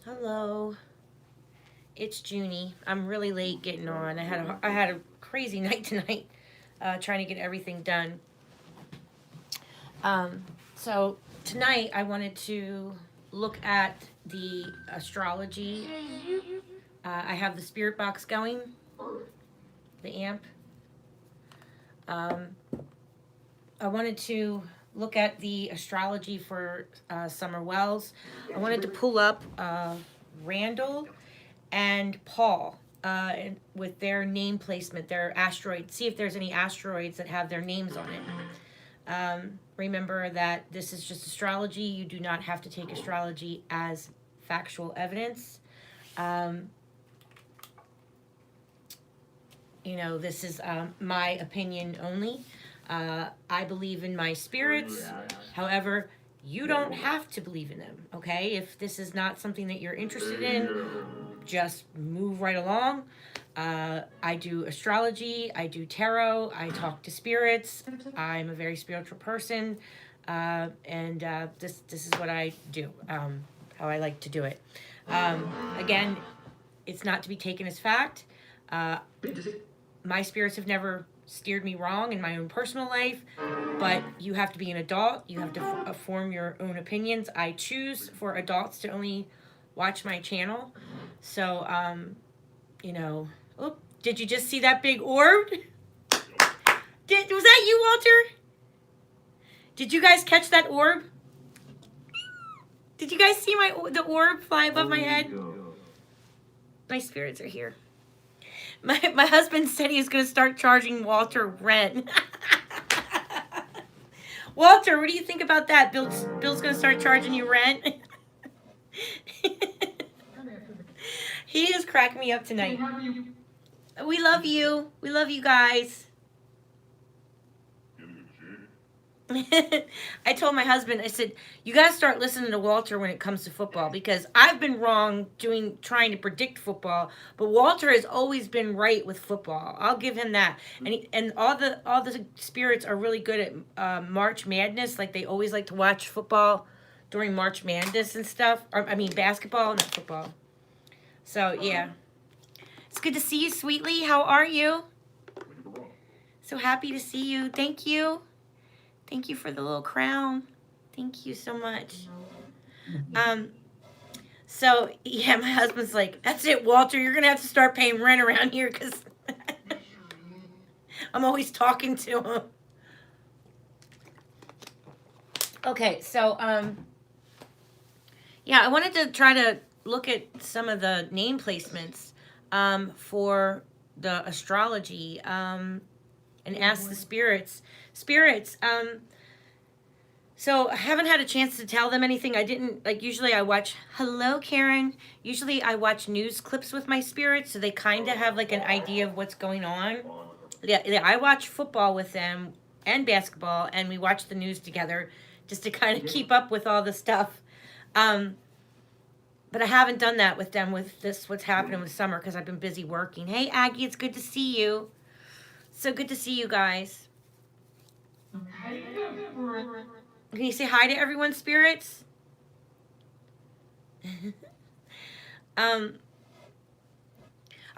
Hello, it's Juni. I'm really late getting on. I had a crazy night tonight, trying to get everything done. Um, so tonight I wanted to look at the astrology. I have the spirit box going, the amp. Um, I wanted to look at the astrology for Summer Wells. I wanted to pull up Randall and Paul, with their name placement, their asteroids. See if there's any asteroids that have their names on it. Remember that this is just astrology. You do not have to take astrology as factual evidence. Um, this is my opinion only. I believe in my spirits. However, you don't have to believe in them, okay? If this is not something that you're interested in, just move right along. I do astrology, I do tarot, I talk to spirits. I'm a very spiritual person, and this is what I do, how I like to do it. Again, it's not to be taken as fact. Uh, my spirits have never steered me wrong in my own personal life, but you have to be an adult. You have to form your own opinions. I choose for adults to only watch my channel. So, oh, did you just see that big orb? Was that you, Walter? Did you guys catch that orb? Did you guys see the orb fly above my head? My spirits are here. My husband said he was going to start charging Walter rent. Walter, what do you think about that? Bill's going to start charging you rent. He is cracking me up tonight. We love you. We love you guys. I told my husband, I said, you got to start listening to Walter when it comes to football, because I've been wrong trying to predict football, but Walter has always been right with football. I'll give him that. And all the spirits are really good at March Madness. Like, they always like to watch football during March Madness and stuff. Basketball, not football. So, yeah. It's good to see you, Sweetly. How are you? So happy to see you. Thank you. Thank you for the little crown. Thank you so much. So, yeah, my husband's like, that's it, Walter. You're going to have to start paying rent around here, because I'm always talking to him. Okay, so, yeah, I wanted to try to look at some of the name placements for the astrology, and ask the spirits. So I haven't had a chance to tell them anything. I didn't, usually I watch, hello, Karen. Usually I watch news clips with my spirits, so they kind of have an idea of what's going on. Yeah, I watch football with them and basketball, and we watch the news together just to kind of keep up with all the stuff. But I haven't done that with them with what's happening with summer, because I've been busy working. Hey, Aggie, it's good to see you. So good to see you guys. Can you say hi to everyone, spirits? I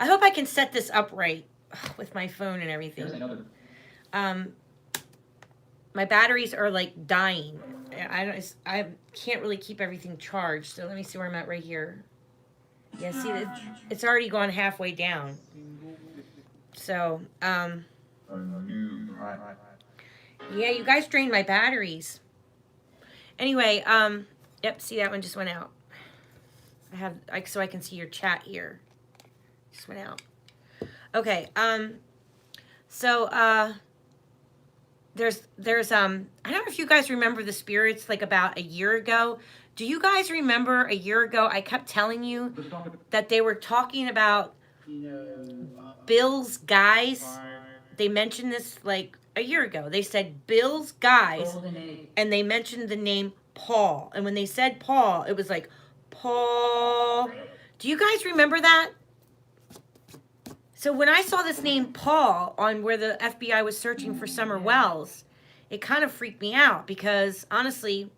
hope I can set this up right with my phone and everything. My batteries are dying. I can't really keep everything charged. So let me see where I'm at right here. Yeah, see, it's already gone halfway down. So, yeah, you guys drained my batteries. Anyway, yep, see, that one just went out. So I can see your chat here. Just went out. Okay, so, there's, I don't know if you guys remember the spirits, about a year ago. Do you guys remember a year ago, I kept telling you that they were talking about Bill's guys? They mentioned this, a year ago. They said Bill's guys, and they mentioned the name Paul. And when they said Paul, it was like, Paul. Do you guys remember that? So when I saw this name Paul on where the FBI was searching for Summer Wells, it kind of freaked me out, because honestly,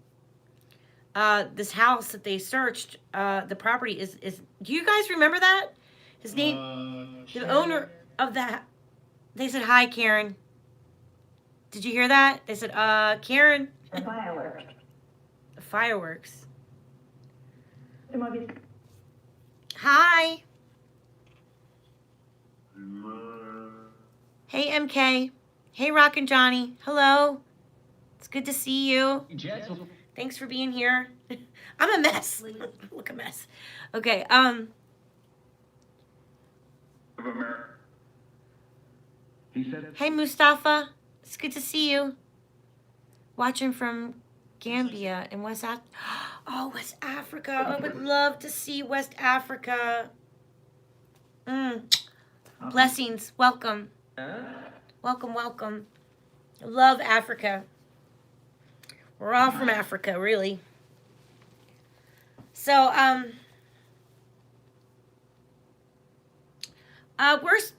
this house that they searched, the property is. Do you guys remember that? His name, the owner of that. They said hi, Karen. Did you hear that? They said, Karen. Fireworks. Fireworks. Hi. Hey, MK. Hey, Rockin' Johnny. Hello. It's good to see you. Thanks for being here. I'm a mess. Look a mess. Okay, Hey, Mustafa. It's good to see you. Watching from Gambia in West Africa. Oh, West Africa. I would love to see West Africa. Blessings. Welcome. Welcome, welcome. I love Africa. We're all from Africa, really. So,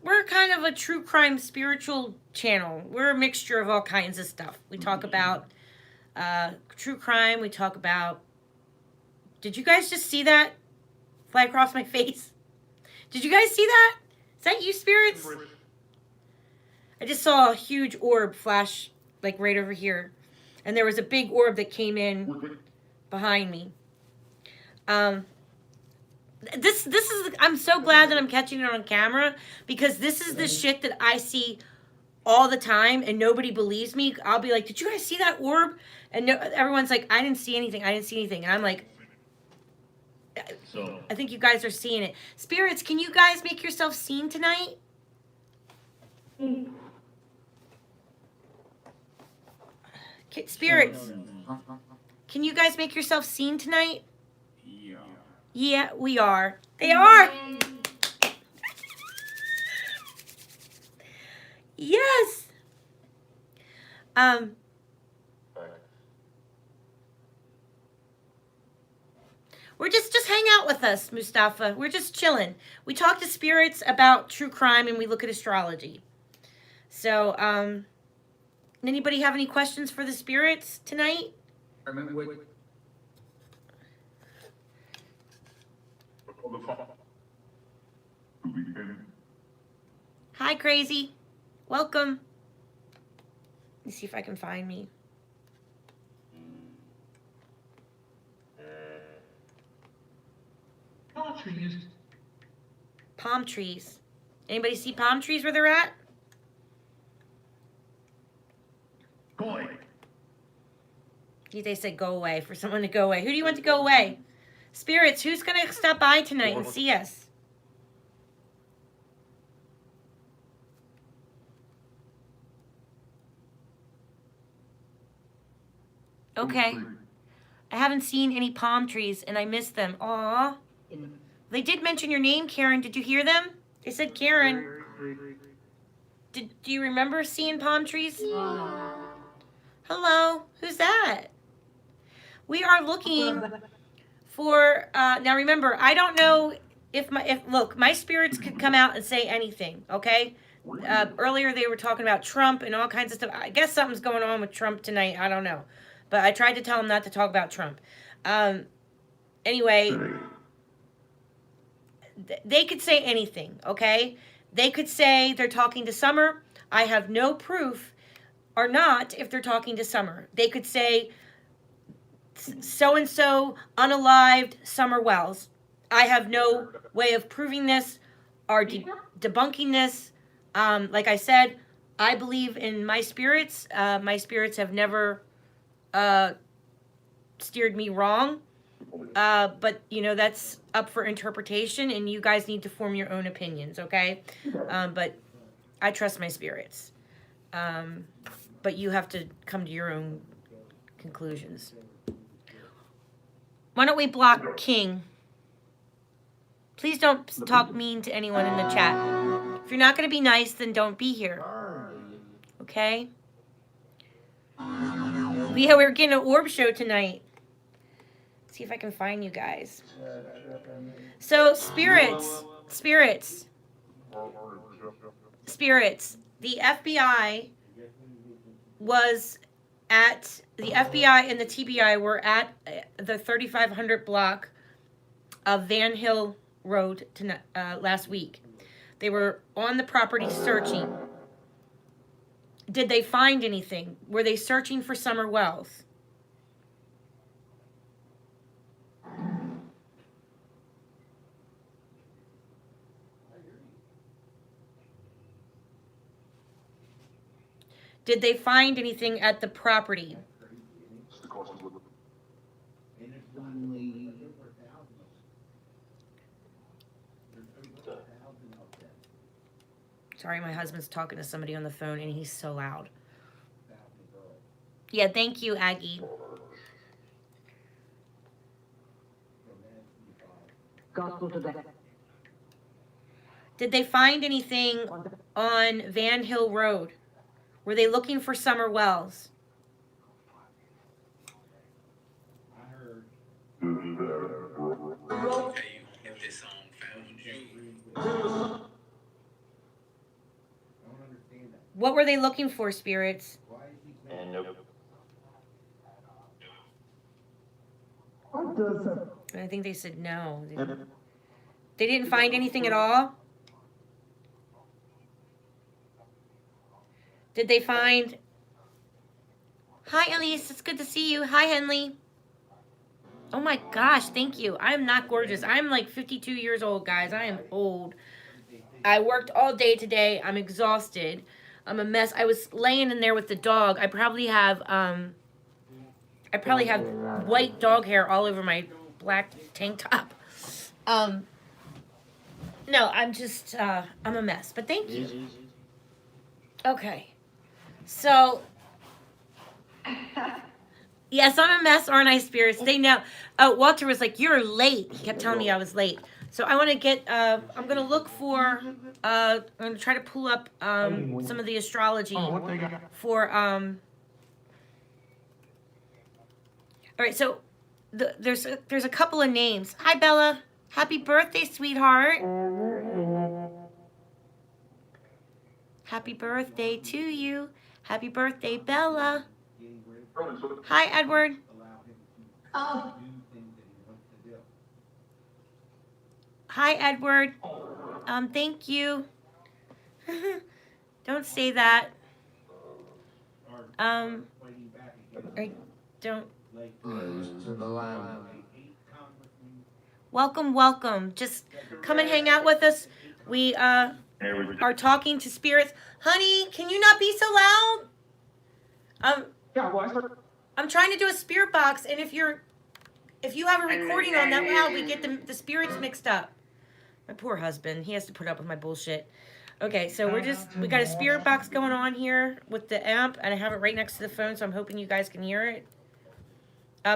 we're kind of a true crime spiritual channel. We're a mixture of all kinds of stuff. We talk about true crime. We talk about. Did you guys just see that fly across my face? Did you guys see that? Is that you, spirits? I just saw a huge orb flash like right over here, and there was a big orb that came in behind me. This is, I'm so glad that I'm catching it on camera, because this is the shit that I see all the time and nobody believes me. I'll be like, did you guys see that orb? And no, everyone's like, I didn't see anything. I didn't see anything. And I'm like, I think you guys are seeing it. Spirits, can you guys make yourself seen tonight? Spirits, can you guys make yourself seen tonight? Yeah, we are. They are. Yes. We're just hang out with us, Mustafa. We're just chilling. We talk to spirits about true crime and we look at astrology. So, anybody have any questions for the spirits tonight? Hi, Crazy. Welcome. Let me see if I can find me. Palm trees. Anybody see palm trees where they're at? They said go away, for someone to go away. Who do you want to go away? Spirits, who's going to stop by tonight and see us? Okay. I haven't seen any palm trees and I missed them. Aw. They did mention your name, Karen. Did you hear them? They said Karen. Do you remember seeing palm trees? Hello. Who's that? We are looking for, now remember, I don't know if look, my spirits could come out and say anything, okay? Earlier they were talking about Trump and all kinds of stuff. I guess something's going on with Trump tonight. I don't know. But I tried to tell them not to talk about Trump. Anyway, they could say anything, okay? They could say they're talking to Summer. I have no proof or not if they're talking to Summer. They could say so-and-so unalived Summer Wells. I have no way of proving this or debunking this. Like I said, I believe in my spirits. My spirits have never steered me wrong. But, you know, that's up for interpretation, and you guys need to form your own opinions, okay? But I trust my spirits. But you have to come to your own conclusions. Why don't we block King? Please don't talk mean to anyone in the chat. If you're not going to be nice, then don't be here. Okay? Yeah, we're getting an orb show tonight. Let's see if I can find you guys. So, spirits. The FBI was at the FBI and the TBI were at the 3500 block of Van Hill Road last week. They were on the property searching. Did they find anything? Were they searching for Summer Wells? Did they find anything at the property? Sorry, my husband's talking to somebody on the phone and he's so loud. Yeah, thank you, Aggie. Did they find anything on Van Hill Road? Were they looking for Summer Wells? What were they looking for, spirits? I think they said no. They didn't find anything at all? Did they find... Hi, Elise. It's good to see you. Hi, Henley. Oh, my gosh. Thank you. I'm not gorgeous. I'm like 52 years old, guys. I am old. I worked all day today. I'm exhausted. I'm a mess. I was laying in there with the dog. I probably have white dog hair all over my black tank top. No, I'm just, I'm a mess. But thank you. Okay. So, yes, I'm a mess, aren't I, spirits? They know. Oh, Walter was like, you're late. He kept telling me I was late. So I want to get, I'm going to look for, I'm going to try to pull up some of the astrology for, all right, so there's a couple of names. Hi, Bella. Happy birthday, sweetheart. Happy birthday to you. Happy birthday, Bella. Hi, Edward. Oh. Hi, Edward. Thank you. Don't say that. I don't. Welcome, welcome. Just come and hang out with us. We are talking to spirits. Honey, can you not be so loud? I'm trying to do a spirit box, and if you have a recording on that loud, we get the spirits mixed up. My poor husband, he has to put up with my bullshit. Okay, so we got a spirit box going on here with the amp, and I have it right next to the phone, so I'm hoping you guys can hear it.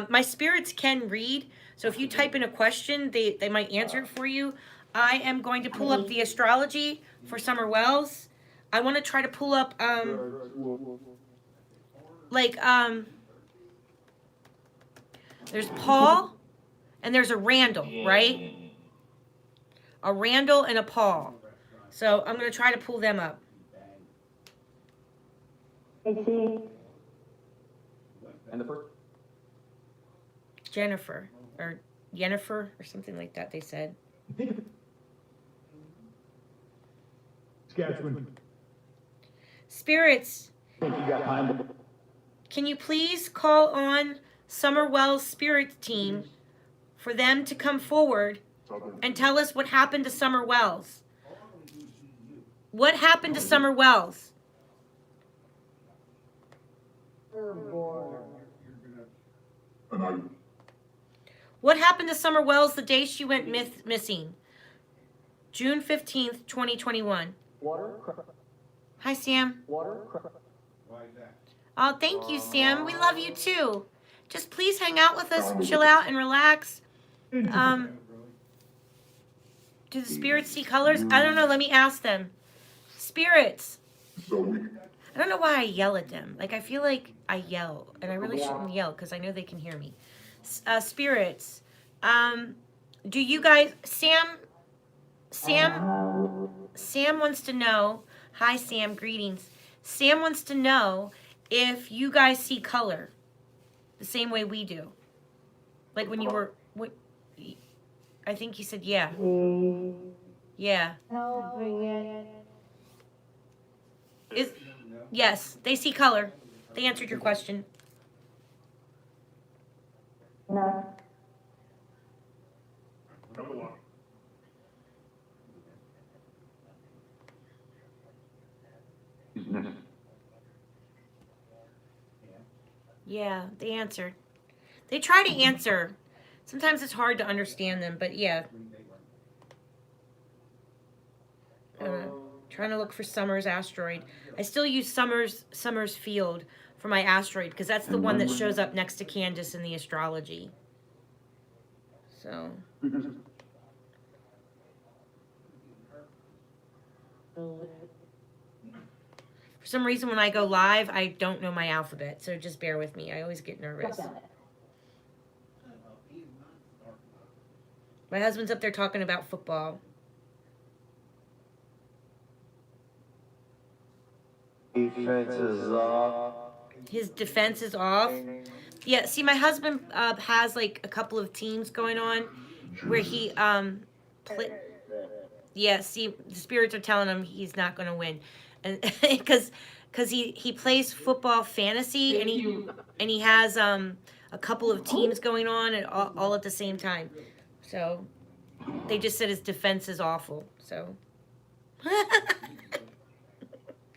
My spirits can read, so if you type in a question, they might answer it for you. I am going to pull up the astrology for Summer Wells. I want to try to pull up, there's Paul, and there's a Randall, right? A Randall and a Paul. So I'm going to try to pull them up. And the first? Jennifer, or Juniper, or something like that, they said. Spirits, can you please call on Summer Wells' spirit team for them to come forward and tell us what happened to Summer Wells? What happened to Summer Wells? What happened to Summer Wells the day she went missing? June 15th, 2021. Hi, Sam. Oh, thank you, Sam. We love you, too. Just please hang out with us, chill out, and relax. Do the spirits see colors? I don't know. Let me ask them. Spirits. I don't know why I yell at them. Like, I feel like I yell, and I really shouldn't yell because I know they can hear me. Spirits. Do you guys... Sam wants to know... Hi, Sam. Greetings. Sam wants to know if you guys see color the same way we do. Like when you were, what, I think you said yeah. Yeah. Is, yes, they see color. They answered your question. No. Yeah, they answered. They try to answer. Sometimes it's hard to understand them, but yeah. Trying to look for Summer's asteroid. I still use Summer's field for my asteroid because that's the one that shows up next to Candace in the astrology. So. For some reason, when I go live, I don't know my alphabet, so just bear with me. I always get nervous. My husband's up there talking about football. Defense is off. His defense is off. Yeah, see, my husband has like a couple of teams going on where he yeah, see, the spirits are telling him he's not going to win, and because he plays football fantasy and he has a couple of teams going on at all at the same time, so they just said his defense is awful. So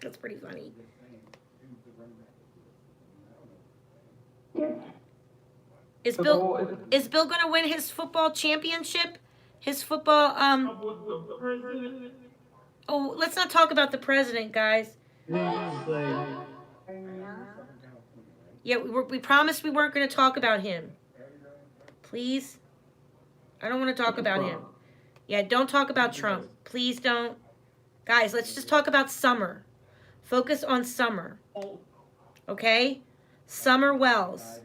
that's pretty funny. Is Bill going to win his football championship? His football Oh, let's not talk about the president, guys. Yeah, we promised we weren't going to talk about him. Please? I don't want to talk about him. Yeah, don't talk about Trump. Please don't. Guys, let's just talk about Summer. Focus on Summer. Okay? Summer Wells.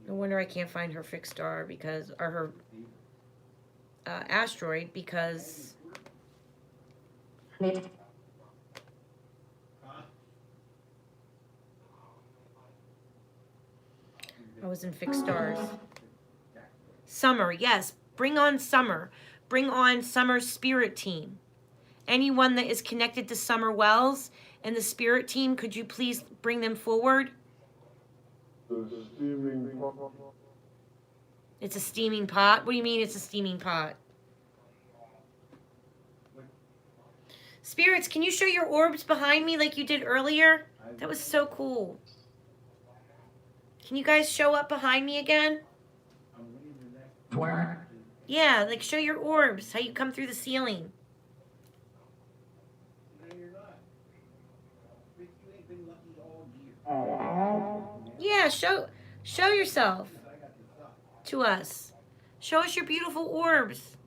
No wonder I can't find her fixed star because, or her asteroid because I was in fixed stars. Summer, yes. Bring on Summer. Bring on Summer's spirit team. Anyone that is connected to Summer Wells and the spirit team, could you please bring them forward? It's a steaming pot? What do you mean it's a steaming pot? Spirits, can you show your orbs behind me like you did earlier? That was so cool. Can you guys show up behind me again? Where? Yeah, like show your orbs, how you come through the ceiling. Yeah, show yourself to us. Show us your beautiful orbs.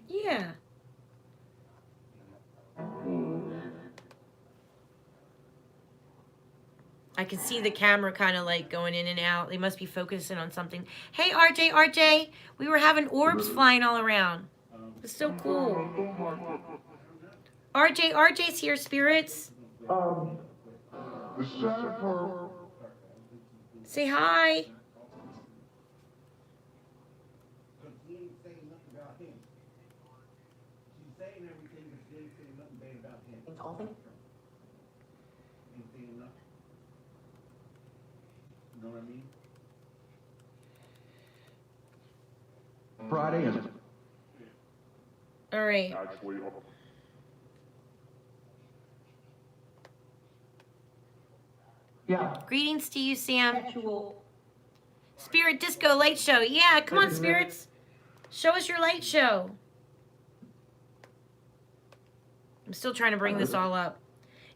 Yeah. I can see the camera kind of like going in and out. They must be focusing on something. Hey, RJ, we were having orbs flying all around. It's so cool. RJ's here, spirits. Say hi. Friday is. All right. Yeah. Greetings to you, Sam. Spirit Disco Light Show. Yeah, come on, spirits. Show us your light show. I'm still trying to bring this all up.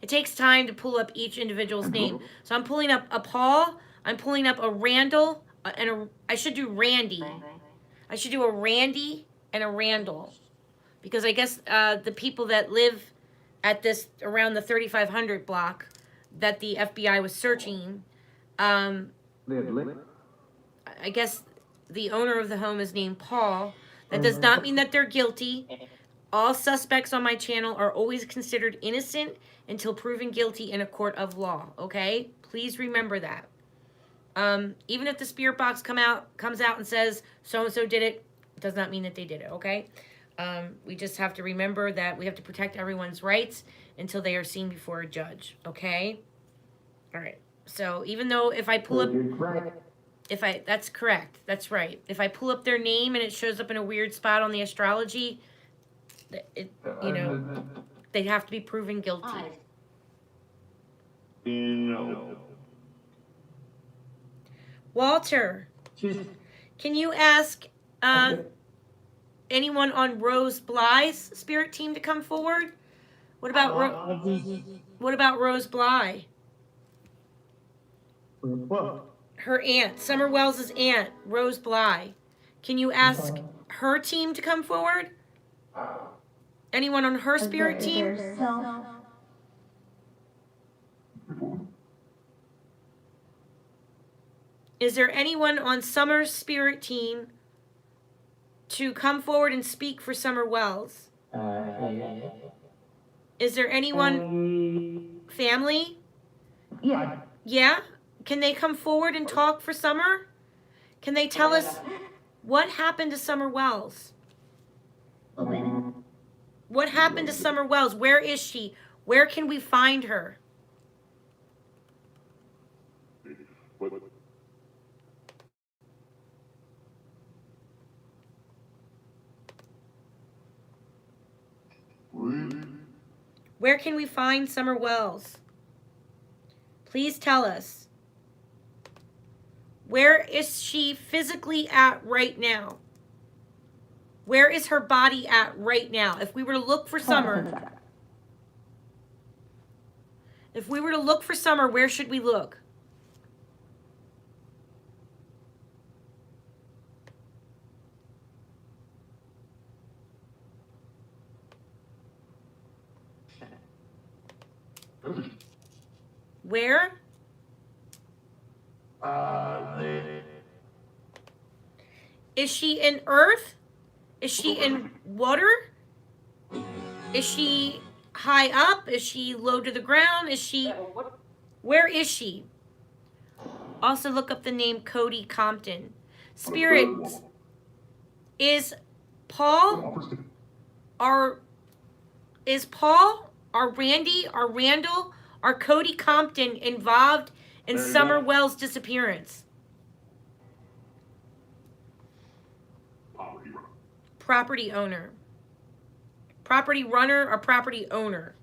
It takes time to pull up each individual's name. So I'm pulling up a Paul. I'm pulling up a Randall. I should do Randy. I should do a Randy and a Randall. Because I guess the people that live at this, around the 3500 block that the FBI was searching, I guess the owner of the home is named Paul. That does not mean that they're guilty. All suspects on my channel are always considered innocent until proven guilty in a court of law, okay? Please remember that. Even if the spirit box comes out and says so-and-so did it, does not mean that they did it, okay? We just have to remember that we have to protect everyone's rights until they are seen before a judge, okay? All right. So even though if I pull up, that's correct. That's right. If I pull up their name and it shows up in a weird spot on the astrology, you know, they have to be proven guilty. Walter, can you ask anyone on Rose Bly's spirit team to come forward? What about Rose Bly? Her aunt, Summer Wells' aunt, Rose Bly. Can you ask her team to come forward? Anyone on her spirit team? Is there anyone on Summer's spirit team to come forward and speak for Summer Wells? Is there anyone, family? Yeah. Yeah? Can they come forward and talk for Summer? Can they tell us what happened to Summer Wells? What happened to Summer Wells? Where is she? Where can we find her? Where can we find Summer Wells? Please tell us. Where is she physically at right now? Where is her body at right now? If we were to look for Summer, where should we look? Where? Is she in earth? Is she in water? Is she high up? Is she low to the ground? Where is she? Also look up the name Cody Compton. Spirits, is Paul, our Randy, our Randall, our Cody Compton involved in Summer Wells' disappearance? Property owner. Property runner or property owner?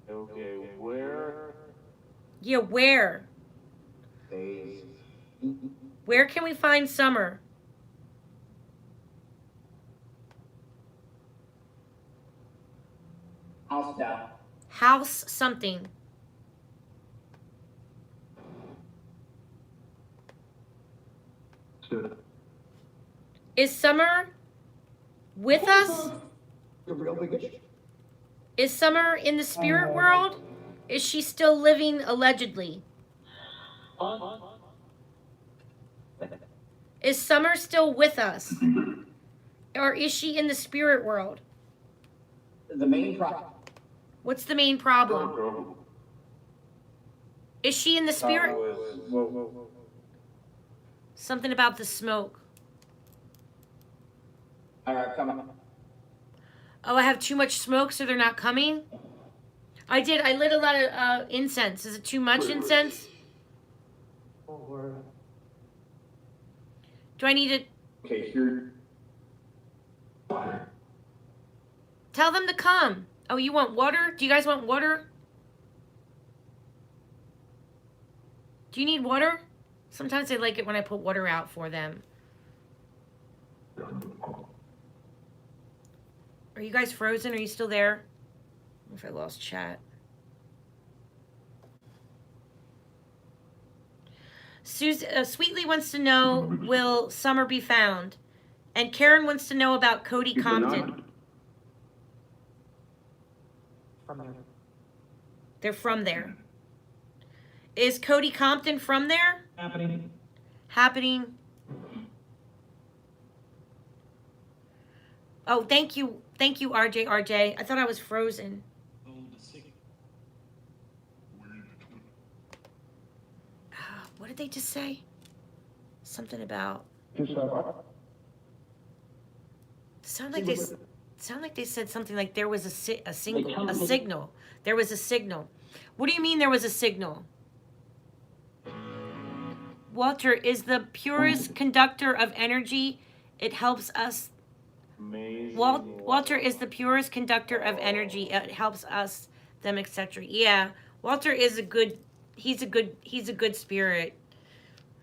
Okay, where? Yeah, where? Where can we find Summer? House down. House something. Is Summer with us? Is Summer in the spirit world? Is she still living allegedly? Is Summer still with us? Or is she in the spirit world? The main problem. What's the main problem? Is she in the spirit? Something about the smoke. All right, come on. Oh, I have too much smoke, so they're not coming? I did. I lit a lot of incense. Is it too much incense? Do I need to... Okay, here. Tell them to come. Oh, you want water? Do you guys want water? Do you need water? Sometimes they like it when I put water out for them. Are you guys frozen? Are you still there? If I lost chat. Sweetly wants to know, will Summer be found? And Karen wants to know about Cody Compton. They're from there. Is Cody Compton from there? Happening. Oh, thank you, RJ. I thought I was frozen. What did they just say? Something about. Sound like they said something like there was a signal. There was a signal. What do you mean there was a signal? Walter is the purest conductor of energy. It helps us. Walter is the purest conductor of energy. It helps us, them, etc. Yeah, Walter is a good. He's a good spirit.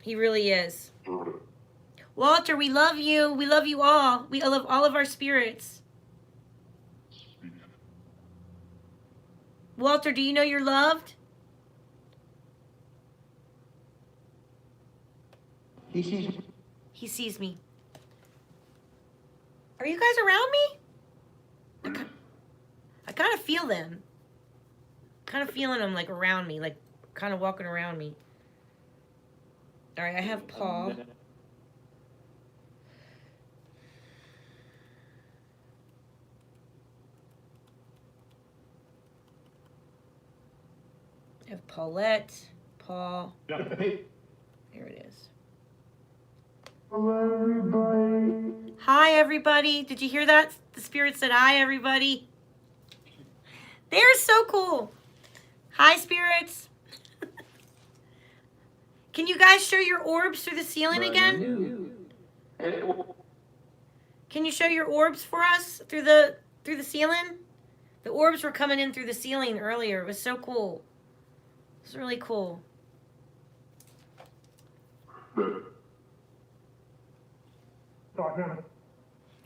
He really is. Walter, we love you. We love you all. We love all of our spirits. Walter, do you know you're loved? He sees me. Are you guys around me? I kind of feel them. Kind of feeling them like around me, like kind of walking around me. All right, I have Paul. I have Paulette, Paul. There it is. Hello, everybody. Hi, everybody. Did you hear that? The spirit said hi, everybody. They're so cool. Hi, spirits. Can you guys show your orbs through the ceiling again? Can you show your orbs for us through the ceiling? The orbs were coming in through the ceiling earlier. It was so cool. It was really cool.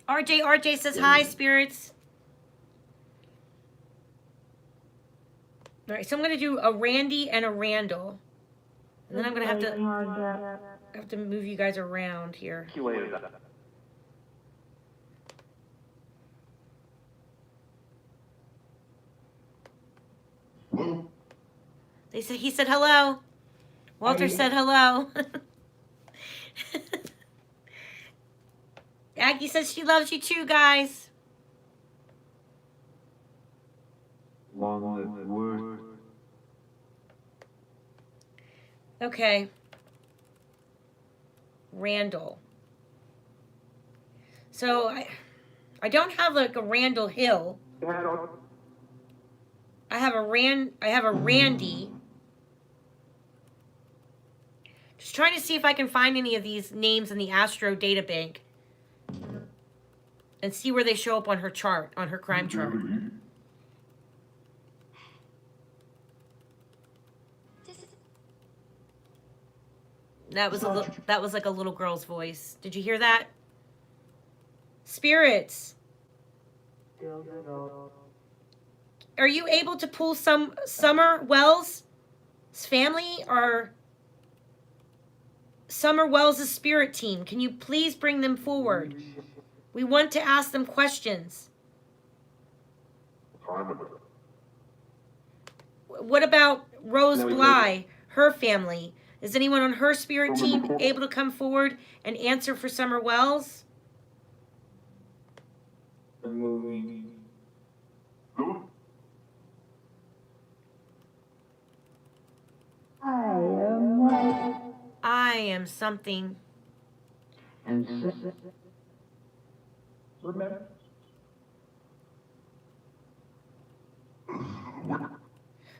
RJ says hi, spirits. All right, so I'm gonna do a Randy and a Randall, and then I'm gonna have to move you guys around here. He said hello. Walter said hello. Aggie says she loves you too, guys. Okay. Randall. So I don't have like a Randall Hill. I have a Randy. Just trying to see if I can find any of these names in the Astro data bank and see where they show up on her chart, on her crime chart. That was like a little girl's voice. Did you hear that? Spirits. Are you able to pull some Summer Wells' family or Summer Wells' spirit team? Can you please bring them forward? We want to ask them questions. What about Rose Bly, her family? Is anyone on her spirit team able to come forward and answer for Summer Wells? I am something.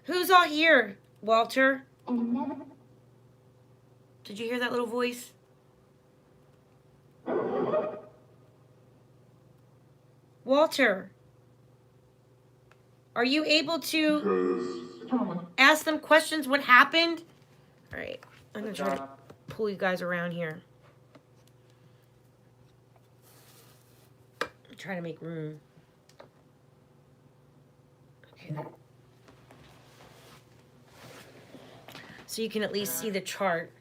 Who's all here, Walter? Did you hear that little voice? Walter, are you able to ask them questions? What happened? All right, I'm going to try to pull you guys around here. Try to make room. Okay. So you can at least see the chart.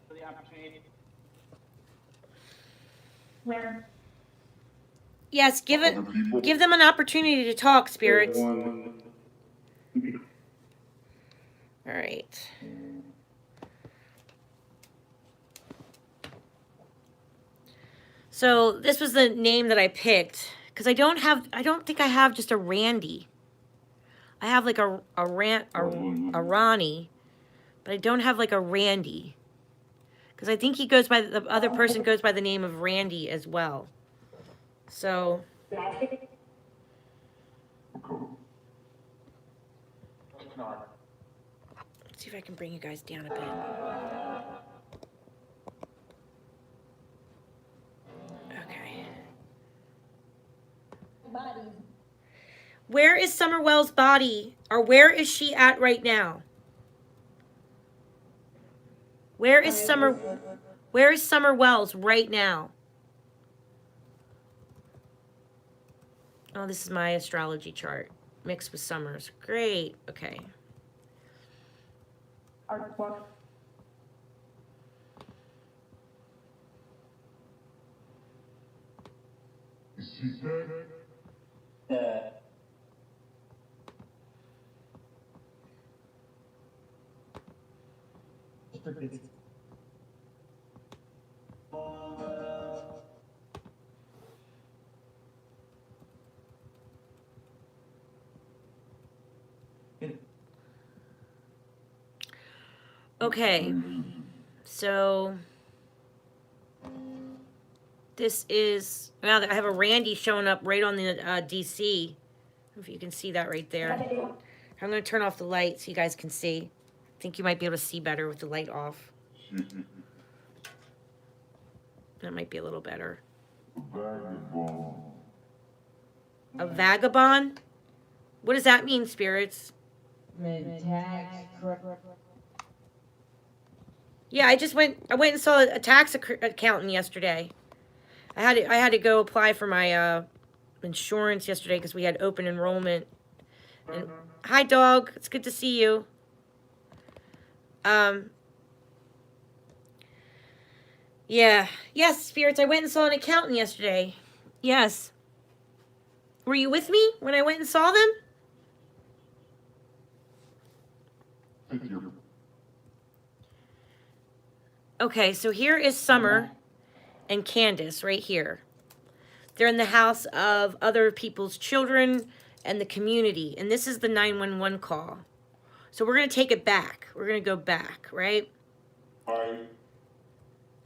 For the opportunity. Where? Yes, give them an opportunity to talk, spirits. All right. So this was the name that I picked because I don't think I have just a Randy. I have like a Ronnie, but I don't have like a Randy because I think the other person goes by the name of Randy as well. So let's see if I can bring you guys down a bit. Okay. Where is Summer Wells' body, or where is she at right now? Where is Summer Wells right now? Oh, this is my astrology chart mixed with Summer's. Great. Okay. Okay, so this is, now I have a Randy showing up right on the DC. If you can see that right there. I'm going to turn off the light so you guys can see. I think you might be able to see better with the light off. That might be a little better. A vagabond? What does that mean, spirits? Yeah, I went and saw a tax accountant yesterday. I had to go apply for my insurance yesterday because we had open enrollment. And, hi, dog. It's good to see you. Yeah. Yes, spirits. I went and saw an accountant yesterday. Yes. Were you with me when I went and saw them? Okay, so here is Summer and Candace right here. They're in the house of other people's children and the community. And this is the 911 call. So we're going to take it back. We're going to go back, right?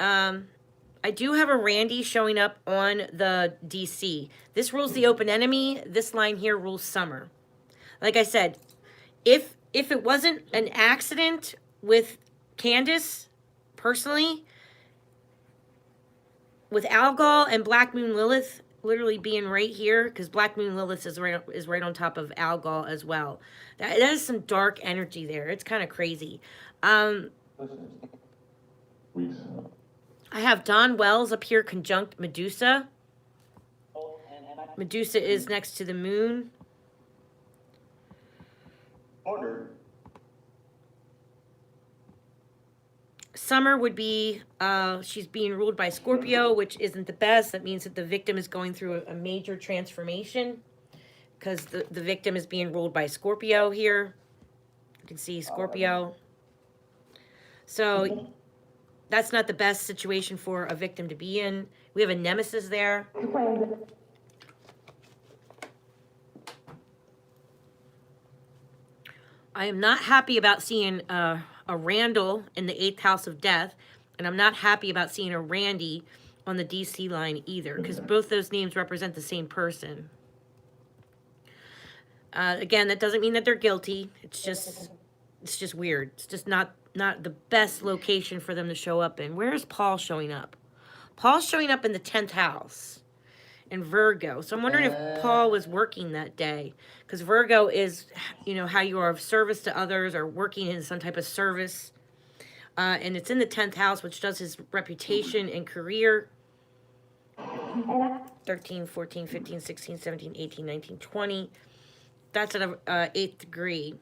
I do have a Randy showing up on the DC. This rules the open enemy. This line here rules Summer. Like I said, if it wasn't an accident with Candace, personally, with Algol and Black Moon Lilith literally being right here, because Black Moon Lilith is right on top of Algol as well. That is some dark energy there. It's kind of crazy. I have Don Wells up here conjunct Medusa. Medusa is next to the moon. Order. Summer would be, she's being ruled by Scorpio, which isn't the best. That means that the victim is going through a major transformation because the victim is being ruled by Scorpio here. You can see Scorpio. So that's not the best situation for a victim to be in. We have a nemesis there. I am not happy about seeing a Randall in the 8th house of death, and I'm not happy about seeing a Randy on the DC line either, because both those names represent the same person. Again, that doesn't mean that they're guilty. It's just weird. It's just not the best location for them to show up in. Where is Paul showing up? Paul's showing up in the 10th house in Virgo. So I'm wondering if Paul was working that day, because Virgo is, how you are of service to others or working in some type of service. And it's in the 10th house, which does his reputation and career. 13, 14, 15, 16, 17, 18, 19, 20. That's at a 8th degree.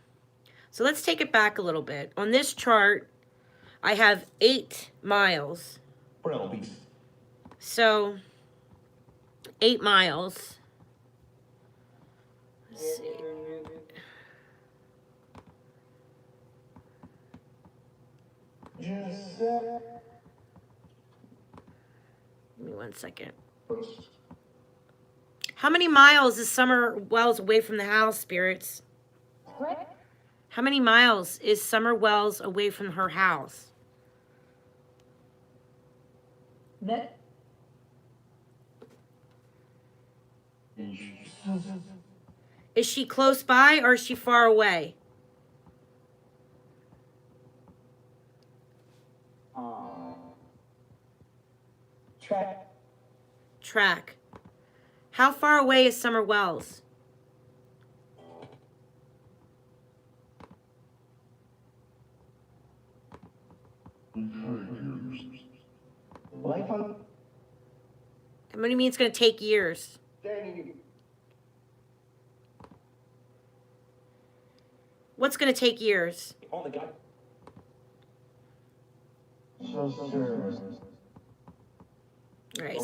So let's take it back a little bit. On this chart, I have 8 miles. So 8 miles. Let's see. Give me 1 second. How many miles is Summer Wells away from the house, spirits? How many miles is Summer Wells away from her house? Is she close by or is she far away? Track. How far away is Summer Wells? What do you mean it's going to take years? What's going to take years? Right.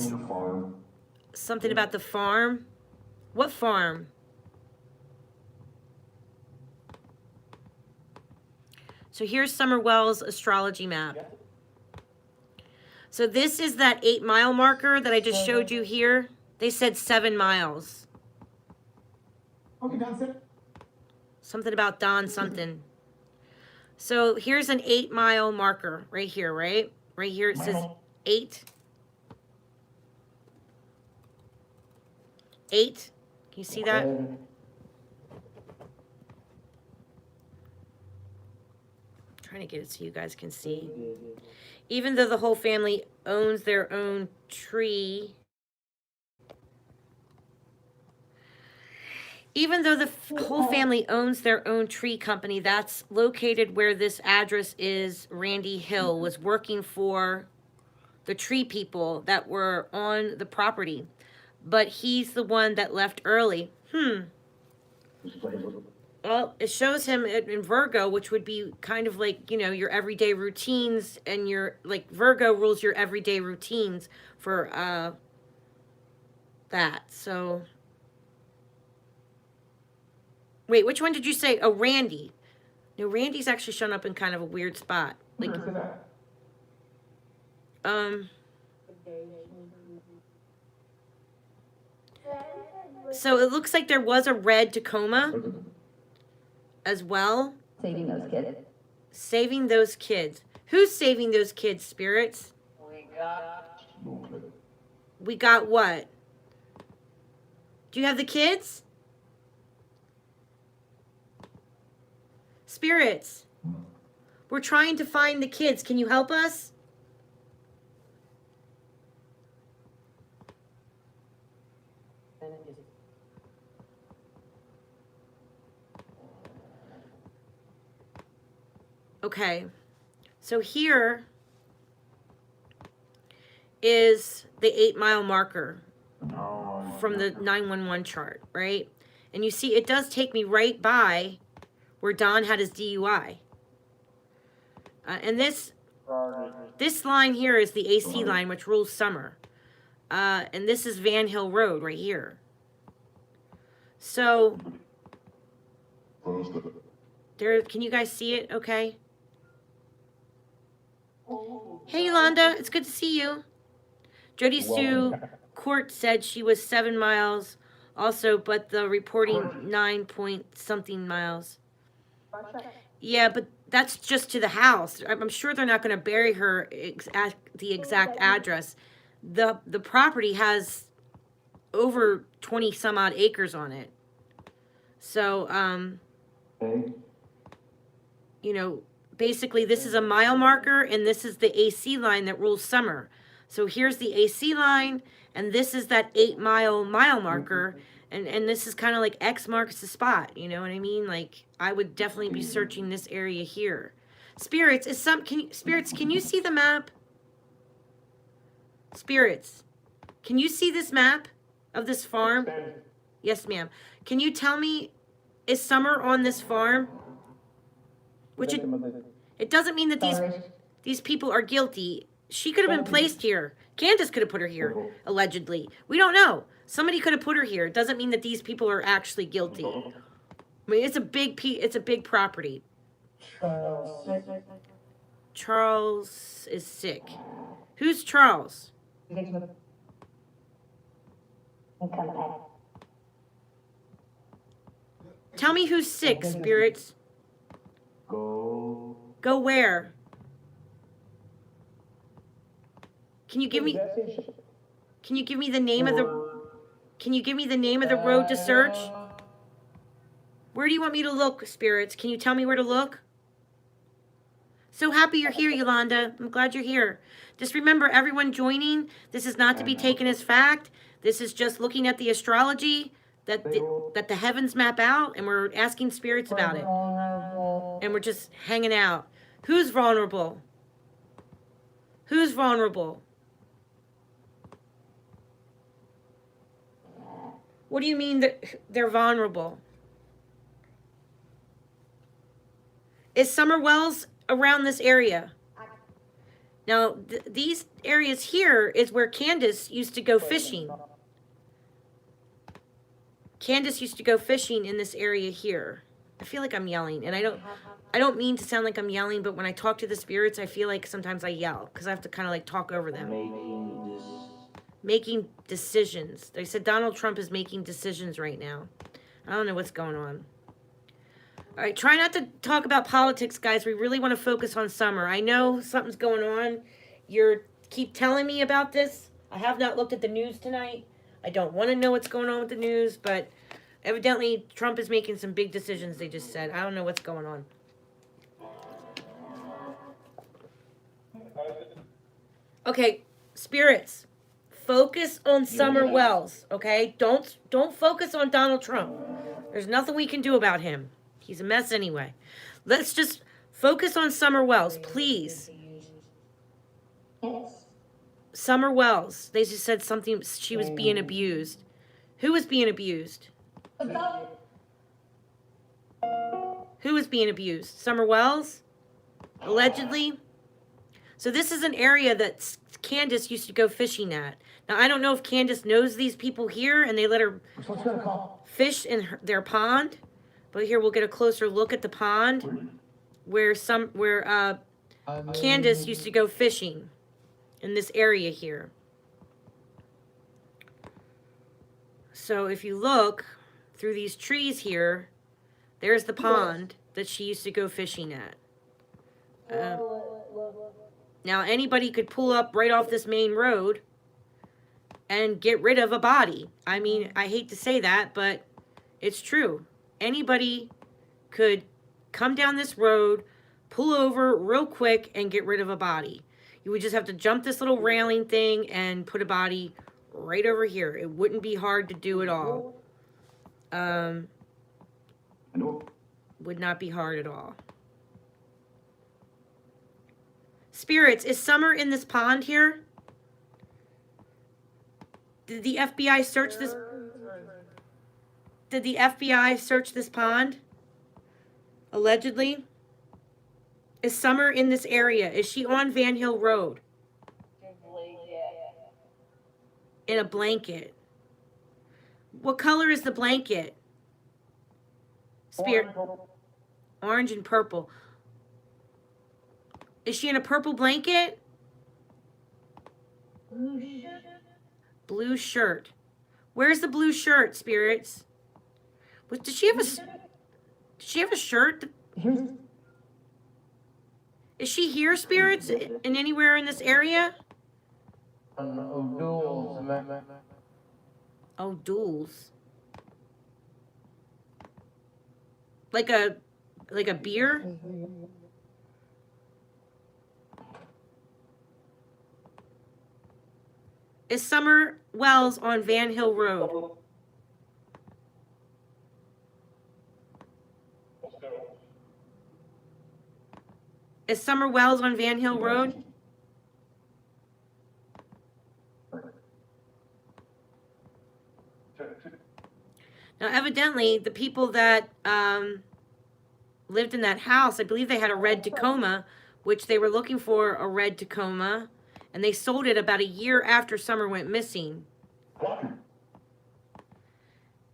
Something about the farm? What farm? So here's Summer Wells' astrology map. So this is that 8-mile marker that I just showed you here. They said 7 miles. Something about Don something. So here's an 8-mile marker right here, right? Right here it says 8. 8. Can you see that? Trying to get it so you guys can see. Even though the whole family owns their own tree, even though the whole family owns their own tree company, that's located where this address is. Randy Hill was working for the tree people that were on the property, but he's the one that left early. Well, it shows him in Virgo, which would be kind of like, you know, your everyday routines, and your, like, Virgo rules your everyday routines for that. So, wait, which one did you say? Oh, Randy. No, Randy's actually shown up in kind of a weird spot. Like, so it looks like there was a red Tacoma as well. Saving those kids. Saving those kids. Who's saving those kids, spirits? We got what? Do you have the kids? Spirits. We're trying to find the kids. Can you help us? Okay, so here is the 8-mile marker from the 911 chart, right? And you see it does take me right by where Don had his DUI. And this line here is the AC line, which rules Summer. And this is Van Hill Road right here. So, there, can you guys see it okay? Hey, Yolanda, it's good to see you. Jody Sue Court said she was 7 miles also, but the reporting 9 point something miles. Yeah, but that's just to the house. I'm sure they're not going to bury her at the exact address. The property has over 20 some odd acres on it. So, you know, basically this is a mile marker, and this is the AC line that rules Summer. So here's the AC line, and this is that 8-mile marker, and this is kind of like X marks the spot, you know what I mean? Like, I would definitely be searching this area here. Spirits, Spirits, can you see the map? Spirits, can you see this map of this farm? Yes, ma'am. Can you tell me, is Summer on this farm? Which it doesn't mean that these people are guilty. She could have been placed here. Candace could have put her here, allegedly. We don't know. Somebody could have put her here. It doesn't mean that these people are actually guilty. I mean, it's a big property. Charles is sick. Who's Charles? Tell me who's sick, spirits. Go. Go where? Can you give me the name of the road to search? Where do you want me to look, spirits? Can you tell me where to look? So happy you're here, Yolanda. I'm glad you're here. Just remember, everyone joining, this is not to be taken as fact. This is just looking at the astrology that the heavens map out, and we're asking spirits about it. And we're just hanging out. Who's vulnerable? Who's vulnerable? What do you mean that they're vulnerable? Is Summer Wells around this area? Now, these areas here is where Candace used to go fishing. Candace used to go fishing in this area here. I feel like I'm yelling, and I don't mean to sound like I'm yelling, but when I talk to the spirits, I feel like sometimes I yell because I have to kind of like talk over them. Making decisions. They said Donald Trump is making decisions right now. I don't know what's going on. All right, try not to talk about politics, guys. We really want to focus on Summer. I know something's going on. You keep telling me about this. I have not looked at the news tonight. I don't want to know what's going on with the news, but evidently Trump is making some big decisions, they just said. I don't know what's going on. Okay, spirits, focus on Summer Wells, okay? Don't focus on Donald Trump. There's nothing we can do about him. He's a mess anyway. Let's just focus on Summer Wells, please. Summer Wells. They just said something, she was being abused. Who was being abused? Who was being abused? Summer Wells? Allegedly? So this is an area that Candace used to go fishing at. Now, I don't know if Candace knows these people here and they let her fish in their pond. But here we'll get a closer look at the pond where Candace used to go fishing in this area here. So if you look through these trees here, there's the pond that she used to go fishing at. Now anybody could pull up right off this main road and get rid of a body. I mean, I hate to say that, but it's true. Anybody could come down this road, pull over real quick, and get rid of a body. You would just have to jump this little railing thing and put a body right over here. It wouldn't be hard to do at all. Would not be hard at all. Spirits, is Summer in this pond here? Did the FBI search this? Did the FBI search this pond? Allegedly? Is Summer in this area? Is she on Van Hill Road? In a blanket. What color is the blanket? Spirit. Orange and purple. Is she in a purple blanket? Blue shirt. Where's the blue shirt, spirits? Does she have a shirt? Is she here, spirits? In anywhere in this area? Oh, duels. Like a beer? Is Summer Wells on Van Hill Road? Is Summer Wells on Van Hill Road? Now, evidently, the people that lived in that house. I believe they had a red Tacoma, which they were looking for a red Tacoma, and they sold it about a year after Summer went missing.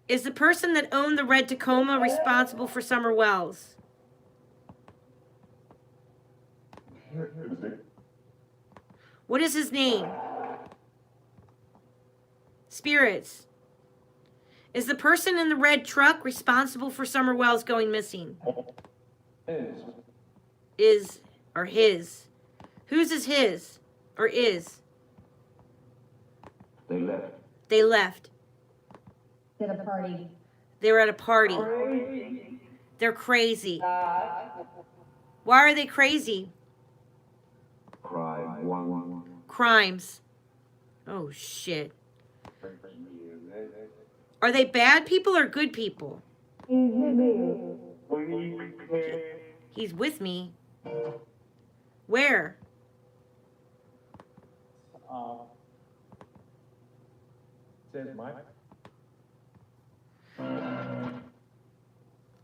Is the person that owned the red Tacoma responsible for Summer Wells? What is his name? Spirits. Is the person in the red truck responsible for Summer Wells going missing? Is or his? Whose is his or is? They left. They left. At a party. They were at a party. They're crazy. Why are they crazy? Cried one. Crimes. Oh, shit. Are they bad people or good people? He's with me. Where? Says Mike.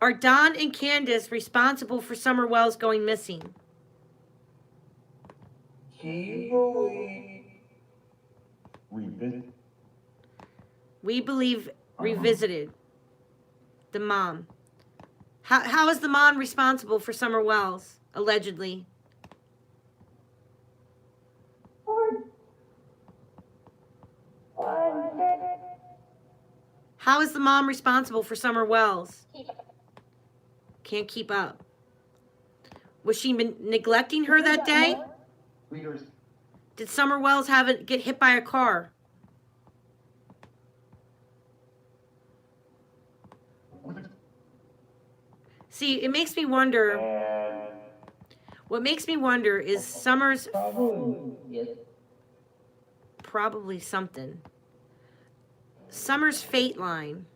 Are Don and Candace responsible for Summer Wells going missing? Revisit. We believe revisited. The mom. How is the mom responsible for Summer Wells, allegedly? How is the mom responsible for Summer Wells? Can't keep up. Was she neglecting her that day? Did Summer Wells get hit by a car? See, it makes me wonder. What makes me wonder is Summer's probably something. Summer's fate line.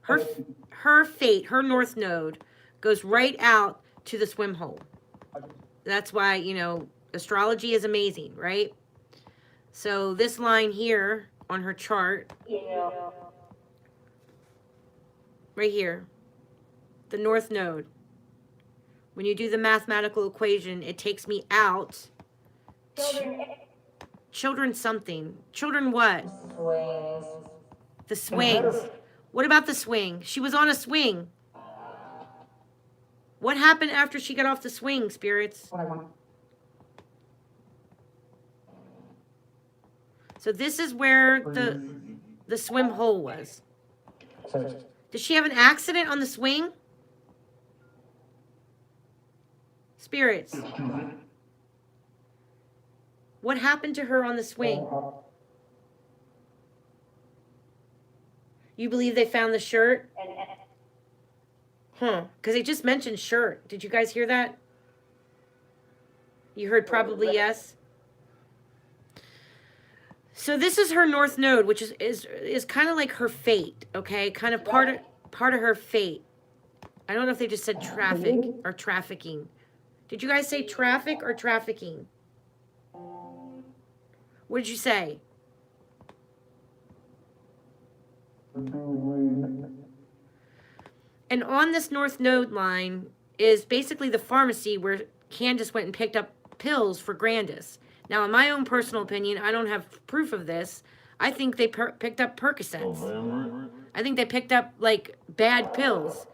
Her fate, her north node, goes right out to the swim hole. That's why, astrology is amazing, right? So this line here on her chart, right here, the north node. When you do the mathematical equation, it takes me out. Children something. Children what? Swings. The swings. What about the swing? She was on a swing. What happened after she got off the swing, spirits? So this is where the swim hole was. Did she have an accident on the swing? Spirits. What happened to her on the swing? You believe they found the shirt? Huh. Because they just mentioned shirt. Did you guys hear that? You heard probably yes? So this is her north node, which is kind of like her fate, okay? Kind of part of her fate. I don't know if they just said traffic or trafficking. Did you guys say traffic or trafficking? What did you say? And on this north node line is basically the pharmacy where Candace went and picked up pills for Grandis. Now, in my own personal opinion, I don't have proof of this. I think they picked up Percocets. I think they picked up, like, bad pills.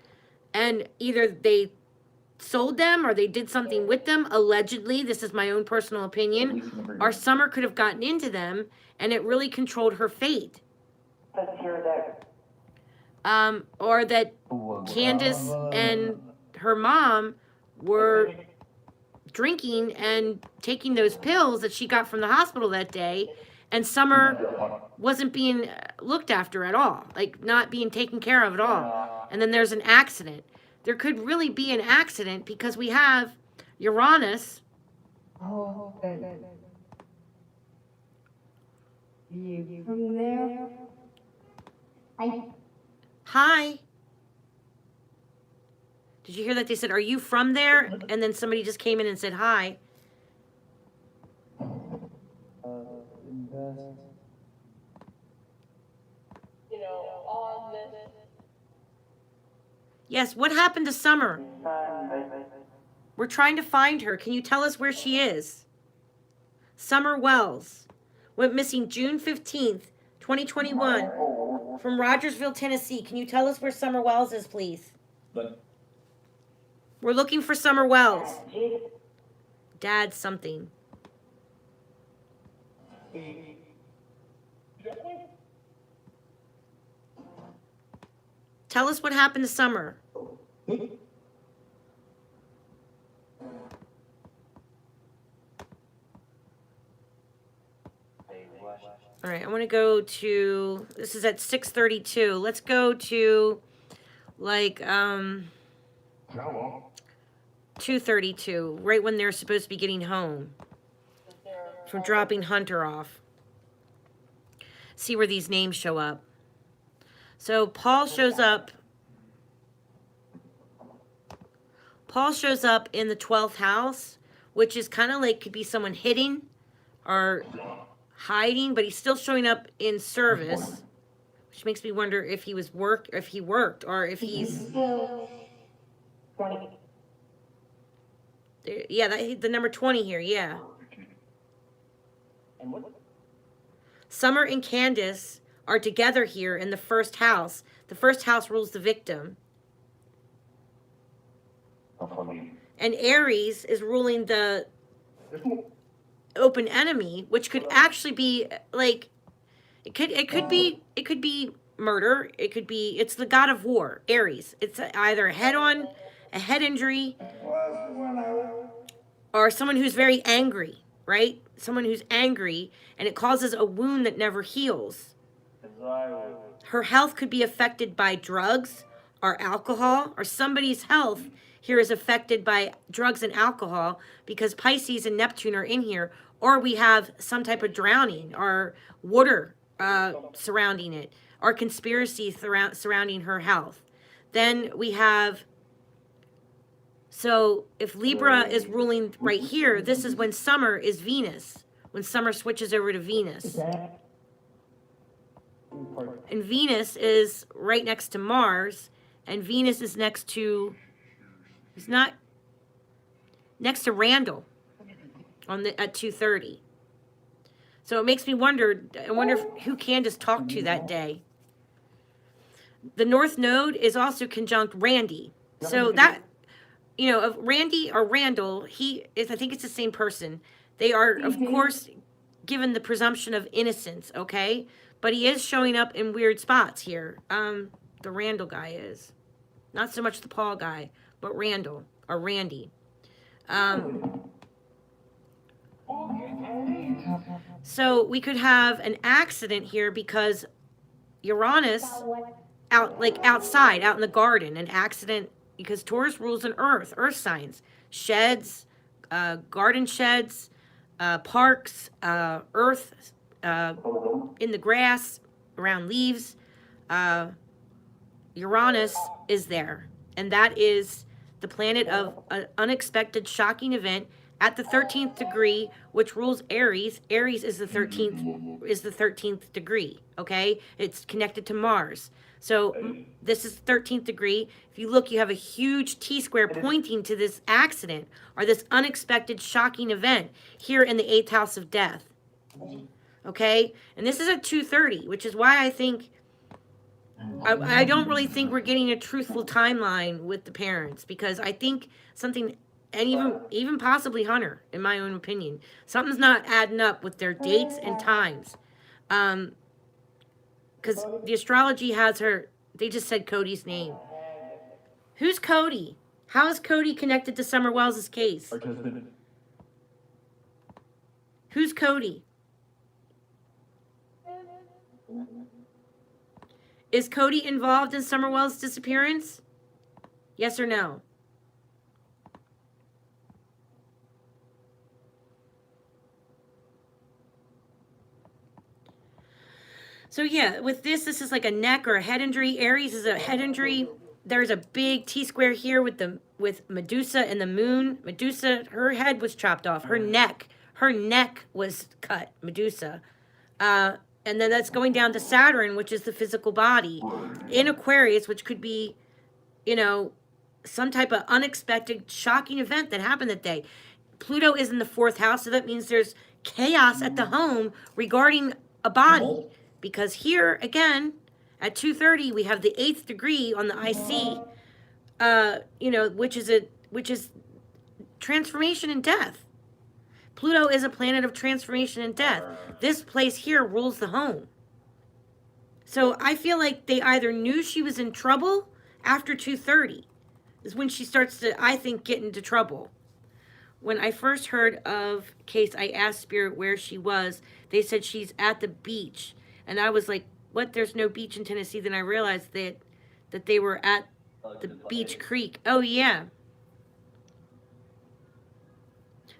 And either they sold them or they did something with them. Allegedly, this is my own personal opinion. Or Summer could have gotten into them, and it really controlled her fate. Or that Candace and her mom were drinking and taking those pills that she got from the hospital that day, and Summer wasn't being looked after at all, like not being taken care of at all. And then there's an accident. There could really be an accident because we have Uranus. Oh, you from there? Hi. Did you hear that they said, "Are you from there?" And then somebody just came in and said, "Hi." Yes, what happened to Summer? We're trying to find her. Can you tell us where she is? Summer Wells went missing June 15th, 2021 from Rogersville, Tennessee. Can you tell us where Summer Wells is, please? We're looking for Summer Wells. Dad something. Tell us what happened to Summer. All right, I want to go to, this is at 6:32. Let's go to like 2:32, right when they're supposed to be getting home from dropping Hunter off. See where these names show up. So Paul shows up. Paul shows up in the 12th house, which is kind of like could be someone hitting or hiding, but he's still showing up in service, which makes me wonder if he was worked, or if he's yeah, the number 20 here, yeah. Summer and Candace are together here in the first house. The first house rules the victim. And Aries is ruling the open enemy, which could actually be like it could be murder, it's the god of war, Aries. It's either a head injury, or someone who's very angry, right? Someone who's angry and it causes a wound that never heals. Her health could be affected by drugs or alcohol, or somebody's health here is affected by drugs and alcohol because Pisces and Neptune are in here, or we have some type of drowning or water surrounding it, or conspiracy surrounding her health. Then we have, so if Libra is ruling right here, this is when Summer is Venus, when Summer switches over to Venus. And Venus is right next to Mars, and Venus is next to, it's not, next to Randall on the at 2:30. So it makes me wonder, I wonder who Candace talked to that day. The North Node is also conjunct Randy. So that, you know, of Randy or Randall, he is, I think it's the same person. They are, of course, given the presumption of innocence, okay? But he is showing up in weird spots here. The Randall guy is. Not so much the Paul guy, but Randall, or Randy. So we could have an accident here because Uranus, outside, out in the garden, an accident, because Taurus rules an earth signs, sheds, garden sheds, parks, earth, in the grass, around leaves. Uranus is there, and that is the planet of an unexpected, shocking event at the 13th degree, which rules Aries. Aries is the 13th degree, okay? It's connected to Mars. So this is 13th degree. If you look, you have a huge T-square pointing to this accident or this unexpected, shocking event here in the 8th house of death, okay? And this is at 2:30, which is why I think, I don't really think we're getting a truthful timeline with the parents, because I think something, and even possibly Hunter, in my own opinion, something's not adding up with their dates and times. Because the astrology has her, they just said Cody's name. Who's Cody? How is Cody connected to Summer Wells' case? Who's Cody? Is Cody involved in Summer Wells' disappearance? Yes or no? So yeah, with this is like a neck or a head injury. Aries is a head injury. There's a big T-square here with Medusa and the moon. Medusa, her head was chopped off. Her neck was cut, Medusa. And then that's going down to Saturn, which is the physical body. In Aquarius, which could be you know, some type of unexpected, shocking event that happened that day. Pluto is in the 4th house, so that means there's chaos at the home regarding a body. Because here, again, at 2:30, we have the 8th degree on the IC, which is transformation and death. Pluto is a planet of transformation and death. This place here rules the home. So I feel like they either knew she was in trouble after 2:30 is when she starts to, I think, get into trouble. When I first heard of case, I asked Spirit where she was. They said she's at the beach. And I was like, what? There's no beach in Tennessee. Then I realized that they were at the beach creek. Oh, yeah.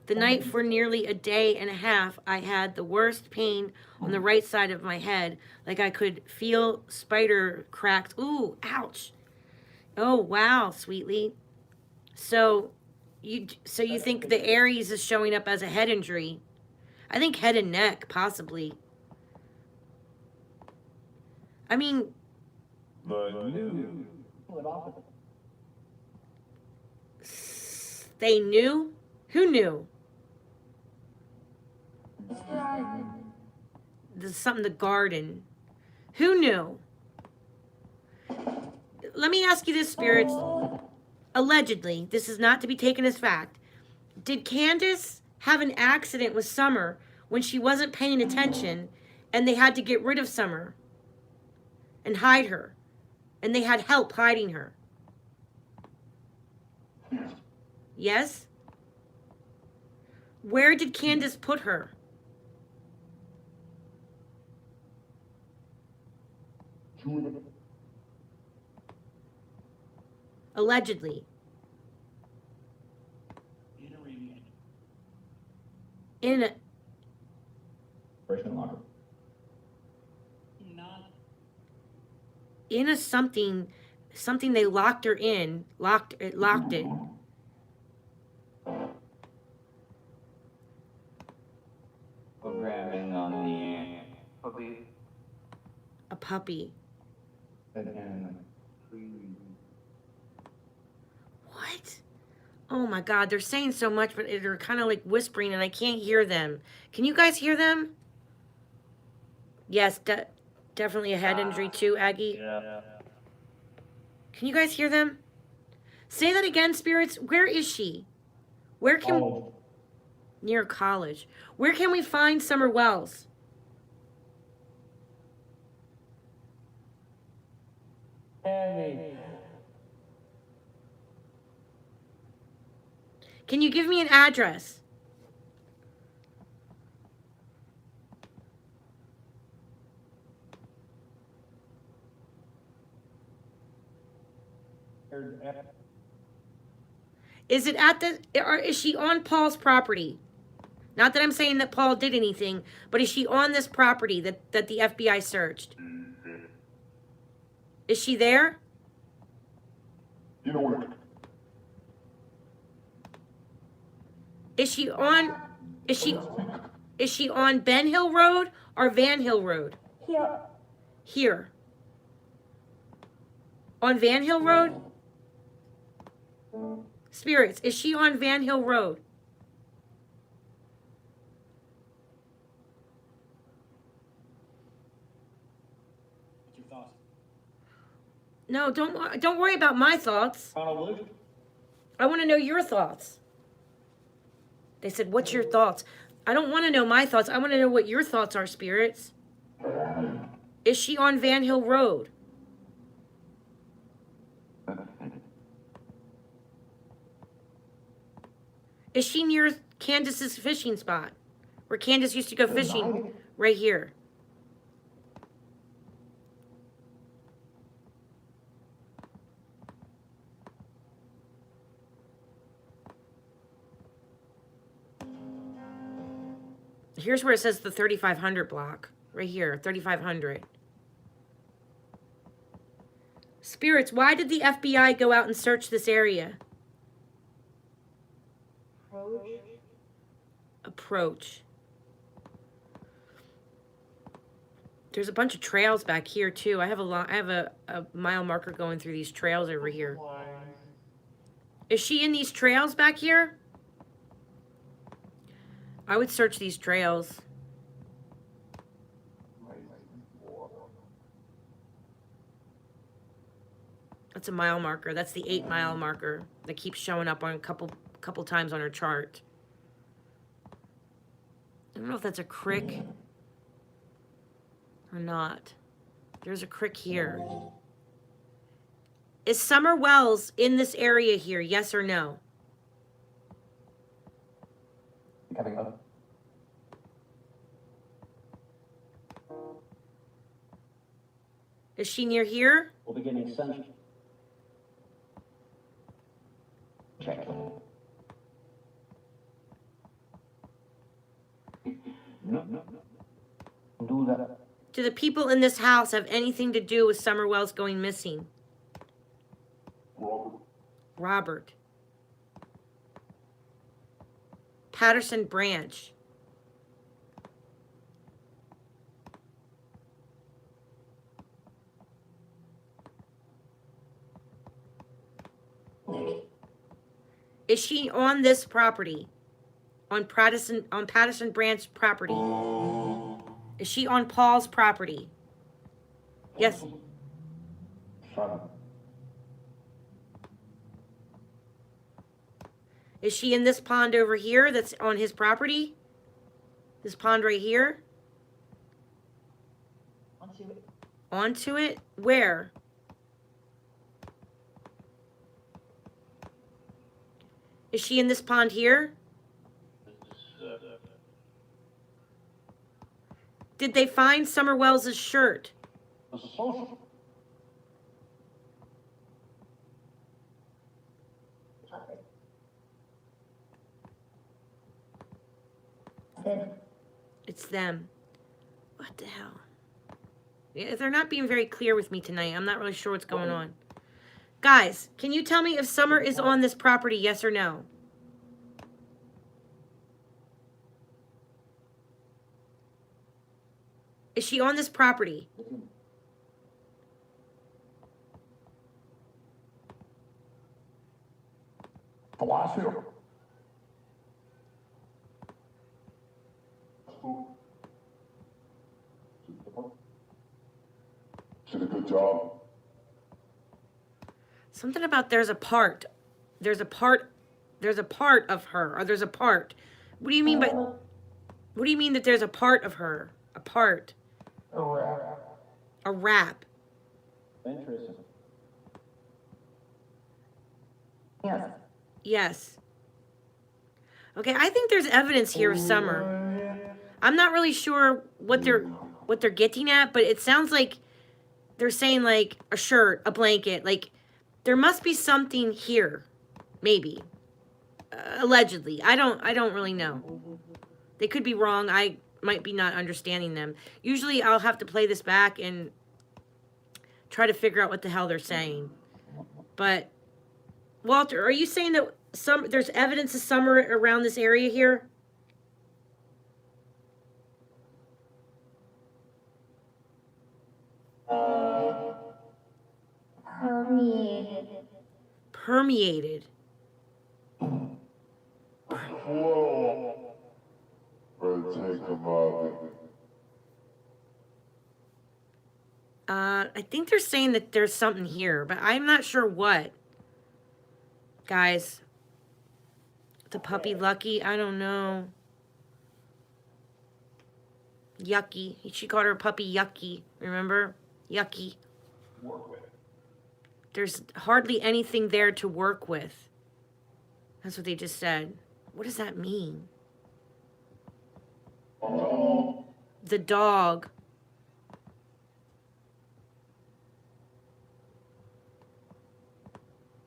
The night for nearly a day and a half, I had the worst pain on the right side of my head. Like I could feel spider cracks. Ooh, ouch. Oh, wow, sweetly. So you think the Aries is showing up as a head injury? I think head and neck, possibly. I mean, they knew? Who knew? The garden. Who knew? Let me ask you this, spirits. Allegedly, this is not to be taken as fact. Did Candace have an accident with Summer when she wasn't paying attention and they had to get rid of Summer and hide her? And they had help hiding her? Yes? Where did Candace put her? Allegedly. In a in a something they locked her in, locked it. Grabbing on the puppy. A puppy. What? Oh my God, they're saying so much, but they're kind of like whispering and I can't hear them. Can you guys hear them? Yes, definitely a head injury too, Aggie. Yeah. Can you guys hear them? Say that again, spirits. Where is she? Where can... College. Near college. Where can we find Summer Wells? Can you give me an address? Is it at the, or is she on Paul's property? Not that I'm saying that Paul did anything, but is she on this property that the FBI searched? Is she there? You know what? Is she on Ben Hill Road or Van Hill Road? Here. Here. On Van Hill Road? Spirits, is she on Van Hill Road? What's your thoughts? No, don't worry about my thoughts. I want to know your thoughts. They said, what's your thoughts? I don't want to know my thoughts. I want to know what your thoughts are, spirits. Is she on Van Hill Road? Is she near Candace's fishing spot? Where Candace used to go fishing? Right here. Here's where it says the 3500 block. Right here, 3500. Spirits, why did the FBI go out and search this area? Approach. There's a bunch of trails back here too. I have a mile marker going through these trails over here. Is she in these trails back here? I would search these trails. That's a mile marker. That's the 8-mile marker that keeps showing up on a couple times on her chart. I don't know if that's a crick or not. There's a crick here. Is Summer Wells in this area here? Yes or no? Coming up. Is she near here? We'll be getting sun. Check. No. Do that. Do the people in this house have anything to do with Summer Wells going missing? Robert. Patterson Branch. Is she on this property? On Patterson Branch property? Is she on Paul's property? Yes. Is she in this pond over here that's on his property? This pond right here? Onto it? Where? Is she in this pond here? Did they find Summer Wells' shirt? It's them. What the hell? Yeah, they're not being very clear with me tonight. I'm not really sure what's going on. Guys, can you tell me if Summer is on this property, yes or no? Is she on this property? Palacio. She did a good job. Something about there's a part of her, or there's a part. What do you mean that there's a part of her? A part. A wrap. Interesting. Yes. Yes. Okay, I think there's evidence here of Summer. I'm not really sure what they're getting at, but it sounds like they're saying like a shirt, a blanket, like there must be something here, maybe. Allegedly. I don't really know. They could be wrong. I might be not understanding them. Usually I'll have to play this back and try to figure out what the hell they're saying. But Walter, are you saying that there's evidence of Summer around this area here? Permeated. Whoa. Better take him out. I think they're saying that there's something here, but I'm not sure what. Guys. The puppy Lucky, I don't know. Yucky. She called her puppy Yucky, remember? Yucky. There's hardly anything there to work with. That's what they just said. What does that mean? The dog.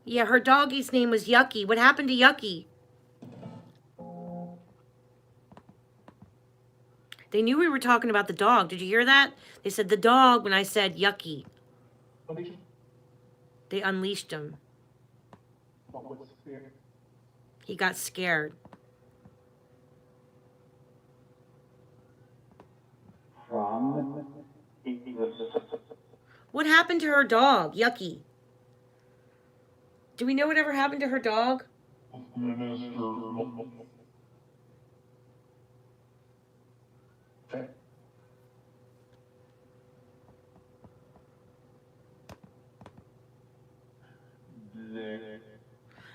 Yeah, her doggie's name was Yucky. What happened to Yucky? They knew we were talking about the dog. Did you hear that? They said the dog when I said Yucky. They unleashed him. He got scared. From What happened to her dog, Yucky? Do we know whatever happened to her dog? Minister. Check.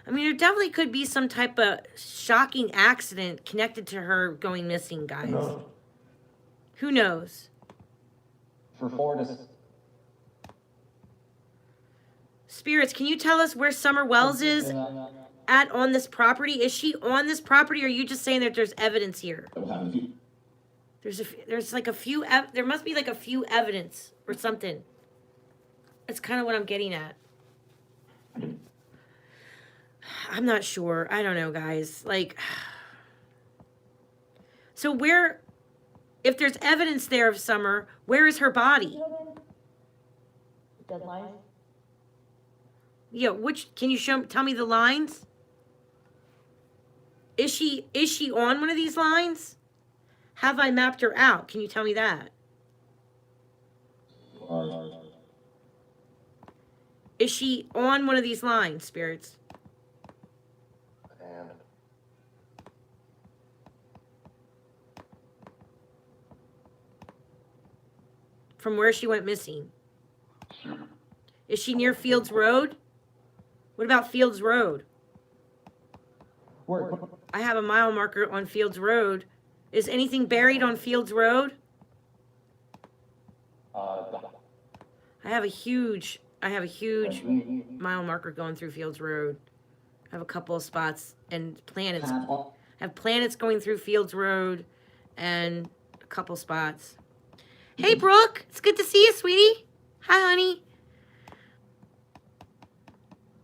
I mean, there definitely could be some type of shocking accident connected to her going missing, guys. No. Who knows? For 4 to Spirits, can you tell us where Summer Wells is at on this property? Is she on this property, or are you just saying that there's evidence here? There's like a few, there must be like a few evidence or something. That's kind of what I'm getting at. I'm not sure. I don't know, guys. Like, so where, if there's evidence there of Summer, where is her body? Deadlines? Yeah, which, can you tell me the lines? Is she on one of these lines? Have I mapped her out? Can you tell me that? Is she on one of these lines, spirits? From where she went missing? Is she near Fields Road? What about Fields Road? Where? I have a mile marker on Fields Road. Is anything buried on Fields Road? I have a huge mile marker going through Fields Road. I have a couple of spots and planets. I have planets going through Fields Road and a couple spots. Hey, Brooke. It's good to see you, sweetie. Hi, honey.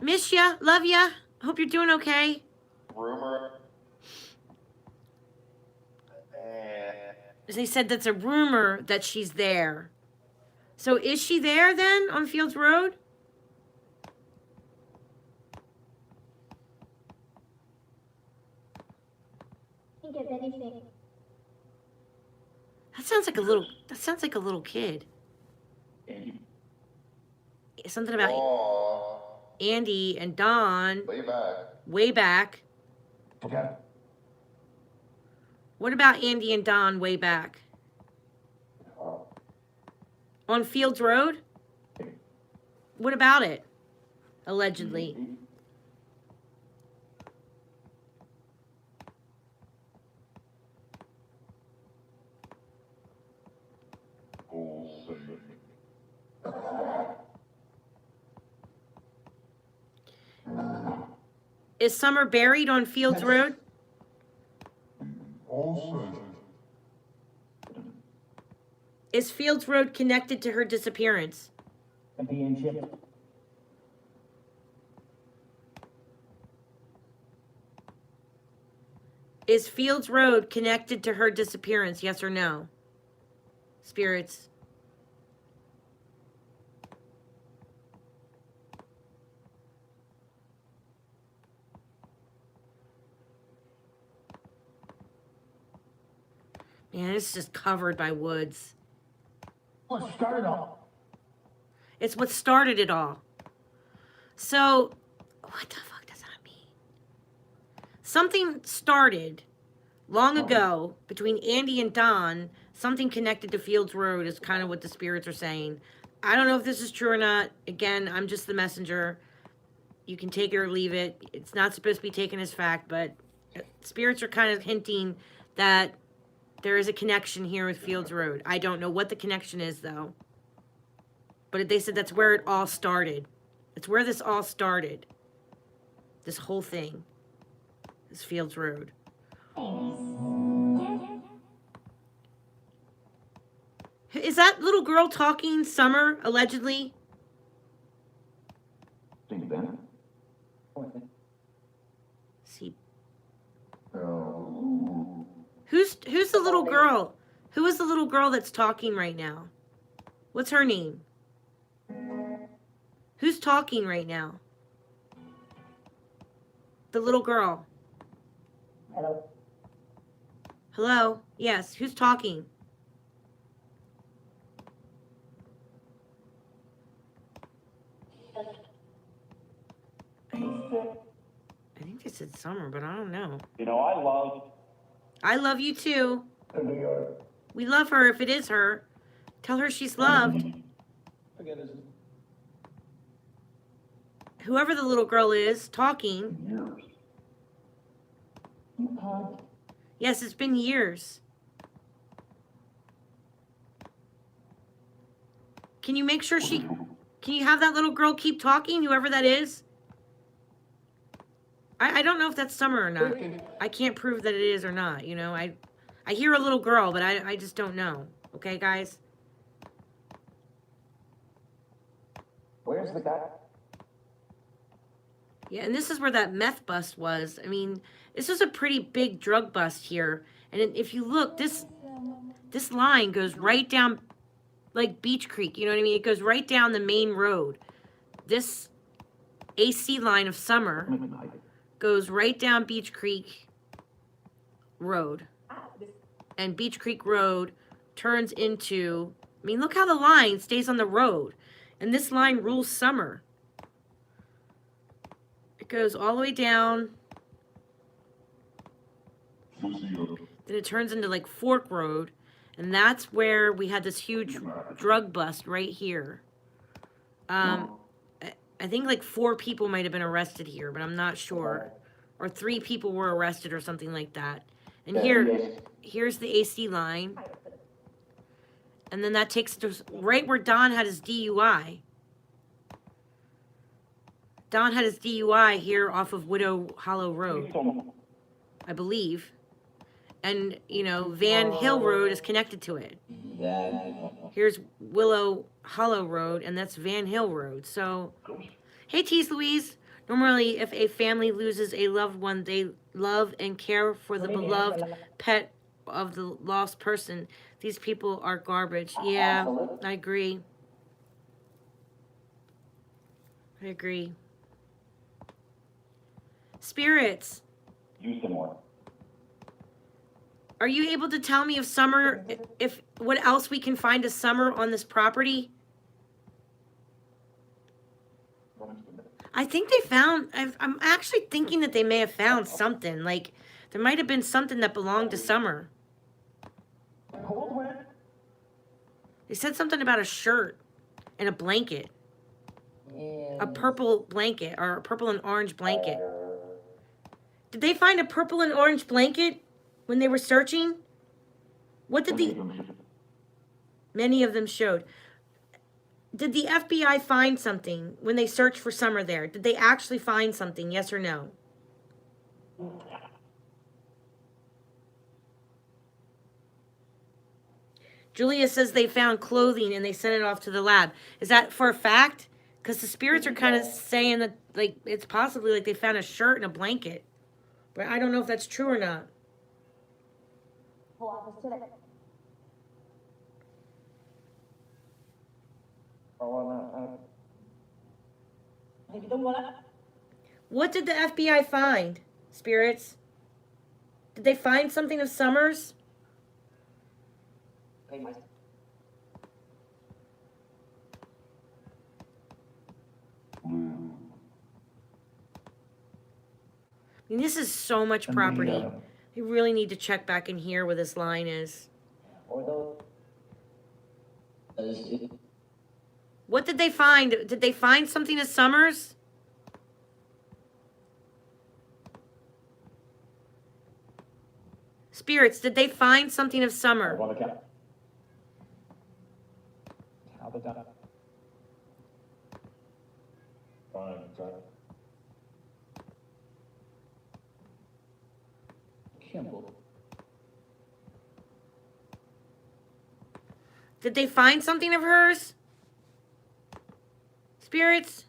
Miss ya. Love ya. Hope you're doing okay. Rumor. They said that's a rumor that she's there. So is she there then on Fields Road? Think of anything. That sounds like a little kid. Something about Andy and Don. Way back. Okay. What about Andy and Don way back? On Fields Road? What about it? Allegedly. Is Summer buried on Fields Road? Is Fields Road connected to her disappearance? Being shipped. Is Fields Road connected to her disappearance, yes or no? Spirits. Man, it's just covered by woods. What started all? It's what started it all. So, what the fuck does that mean? Something started long ago between Andy and Don. Something connected to Fields Road is kind of what the spirits are saying. I don't know if this is true or not. Again, I'm just the messenger. You can take it or leave it. It's not supposed to be taken as fact, but spirits are kind of hinting that there is a connection here with Fields Road. I don't know what the connection is, though. But they said that's where it all started. It's where this all started. This whole thing. This Fields Road. Is that little girl talking, Summer, allegedly? Think about it. See. Who's the little girl? Who is the little girl that's talking right now? What's her name? Who's talking right now? The little girl. Hello. Hello? Yes, who's talking? I think they said summer, but I don't know. You know, I love you too. New York. We love her if it is her. Tell her she's loved. Again, this is Whoever the little girl is talking. years. Yes, it's been years. Can you make sure can you have that little girl keep talking, whoever that is? I don't know if that's summer or not. I can't prove that it is or not, you know. I hear a little girl, but I just don't know. Okay, guys? Where's the guy? Yeah, and this is where that meth bust was. I mean, this was a pretty big drug bust here. And if you look, this line goes right down, like Beach Creek. You know what I mean? It goes right down the main road. This AC line of summer goes right down Beach Creek Road. And Beach Creek Road turns into, I mean, look how the line stays on the road. And this line rules summer. It goes all the way down. Then it turns into like Fork Road. And that's where we had this huge drug bust right here. I think like 4 people might have been arrested here, but I'm not sure. Or 3 people were arrested or something like that. And here's the AC line. And then that takes us to right where Don had his DUI. Don had his DUI here off of Widow Hollow Road, I believe. And, you know, Van Hill Road is connected to it. Here's Willow Hollow Road, and that's Van Hill Road. So, hey, Tease Louise. Normally, if a family loses a loved one, they love and care for the beloved pet of the lost person. These people are garbage. Yeah, I agree. I agree. Spirits. Use some more. Are you able to tell me if summer, if what else we can find as summer on this property? I think they found, I'm actually thinking that they may have found something. Like, there might have been something that belonged to summer. They said something about a shirt and a blanket. A purple blanket, or a purple and orange blanket. Did they find a purple and orange blanket when they were searching? What did many of them showed. Did the FBI find something when they searched for summer there? Did they actually find something, yes or no? Julia says they found clothing and they sent it off to the lab. Is that for a fact? Because the spirits are kind of saying that, like, it's possibly like they found a shirt and a blanket. But I don't know if that's true or not. What did the FBI find, spirits? Did they find something of Summers? I mean, this is so much property. You really need to check back in here where this line is. What did they find? Did they find something of Summers? Spirits, did they find something of Summer? Fine, sorry. Did they find something of hers? Spirits?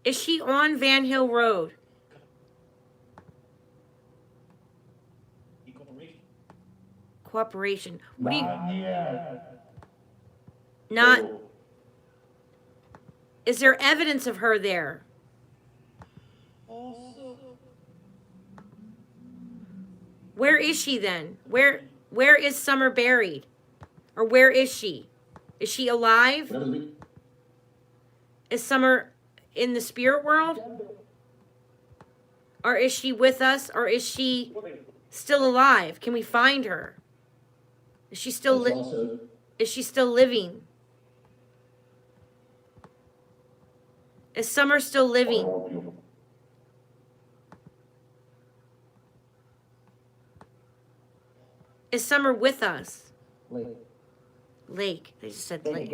Is she on Van Hill Road? Cooperation. What do you... Not, is there evidence of her there? Where is she then? Where is Summer buried? Or where is she? Is she alive? Is Summer in the spirit world? Or is she with us? Or is she still alive? Can we find her? Is she still is she still living? Is Summer still living? Is Summer with us? Lake. They just said lake.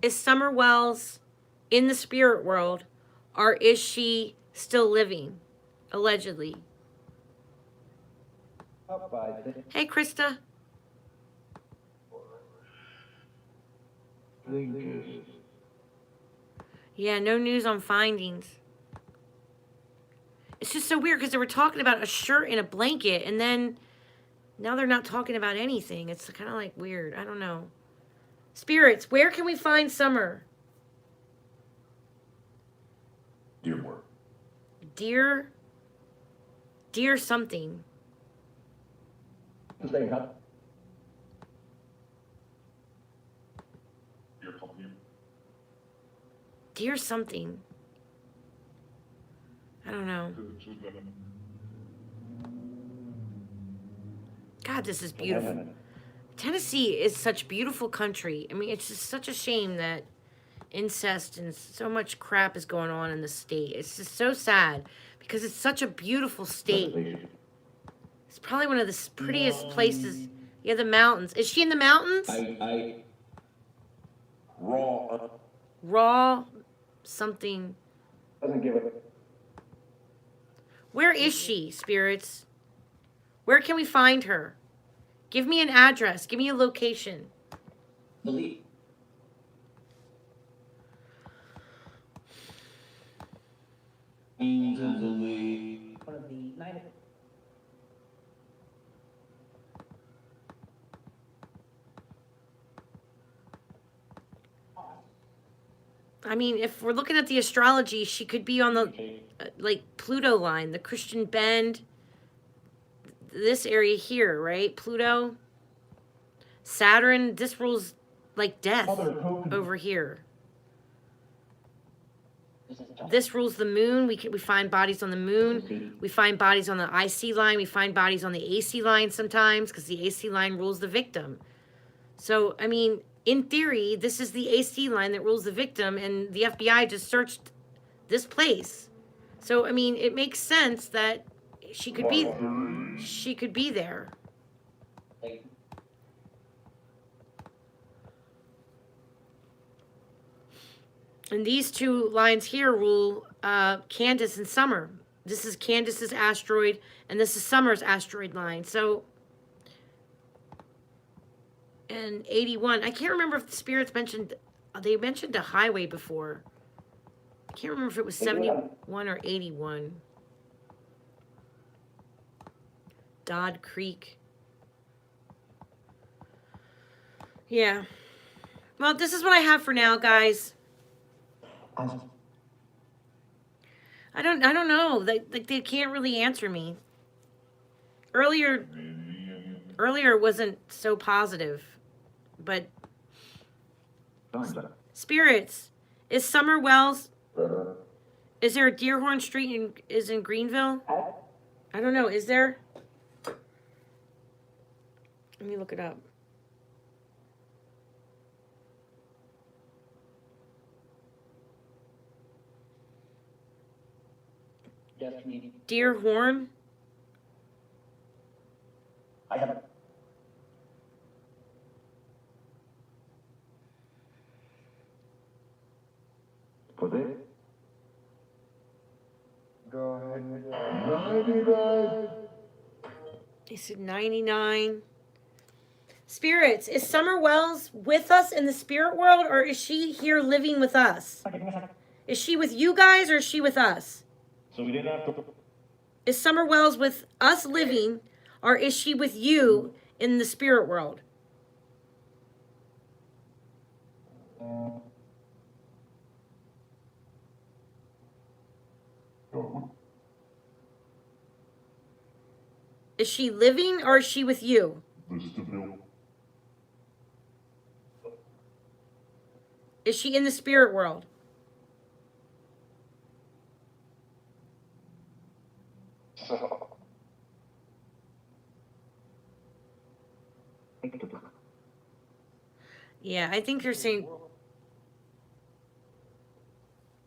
Is Summer Wells in the spirit world, or is she still living, allegedly? Hey, Krista. Yeah, no news on findings. It's just so weird because they were talking about a shirt and a blanket, and then now they're not talking about anything. It's kind of like weird. I don't know. Spirits, where can we find Summer? Dearborn. Dear something. Dear company. Dear something. I don't know. God, this is beautiful. Tennessee is such beautiful country. I mean, it's just such a shame that incest and so much crap is going on in the state. It's just so sad because it's such a beautiful state. It's probably one of the prettiest places. Yeah, the mountains. Is she in the mountains? Raw something. Doesn't give it. Where is she, spirits? Where can we find her? Give me an address. Give me a location. I mean, if we're looking at the astrology, she could be on the like Pluto line, the Christian Bend, this area here, right? Pluto, Saturn, this rules like death over here. This rules the moon. We find bodies on the moon. We find bodies on the IC line. We find bodies on the AC line sometimes because the AC line rules the victim. So, I mean, in theory, this is the AC line that rules the victim, and the FBI just searched this place. So, I mean, it makes sense that she could be there. And these two lines here rule Candace and Summer. This is Candace's asteroid, and this is Summer's asteroid line. So, and 81. I can't remember if the spirits mentioned, they mentioned a highway before. I can't remember if it was 71 or 81. Dodd Creek. Yeah. Well, this is what I have for now, guys. I don't know. They can't really answer me. Earlier it wasn't so positive, but spirits, is Summer Wells? Is there a Deerhorn Street in Greenville? I don't know. Is there? Let me look it up. Deerhorn? I have. For this? Go ahead. 99. They said 99. Spirits, is Summer Wells with us in the spirit world, or is she here living with us? Is she with you guys or is she with us? So we didn't have to. Is Summer Wells with us living or is she with you in the spirit world? Is she living or is she with you? Is she in the spirit world? So. Yeah, I think you're saying.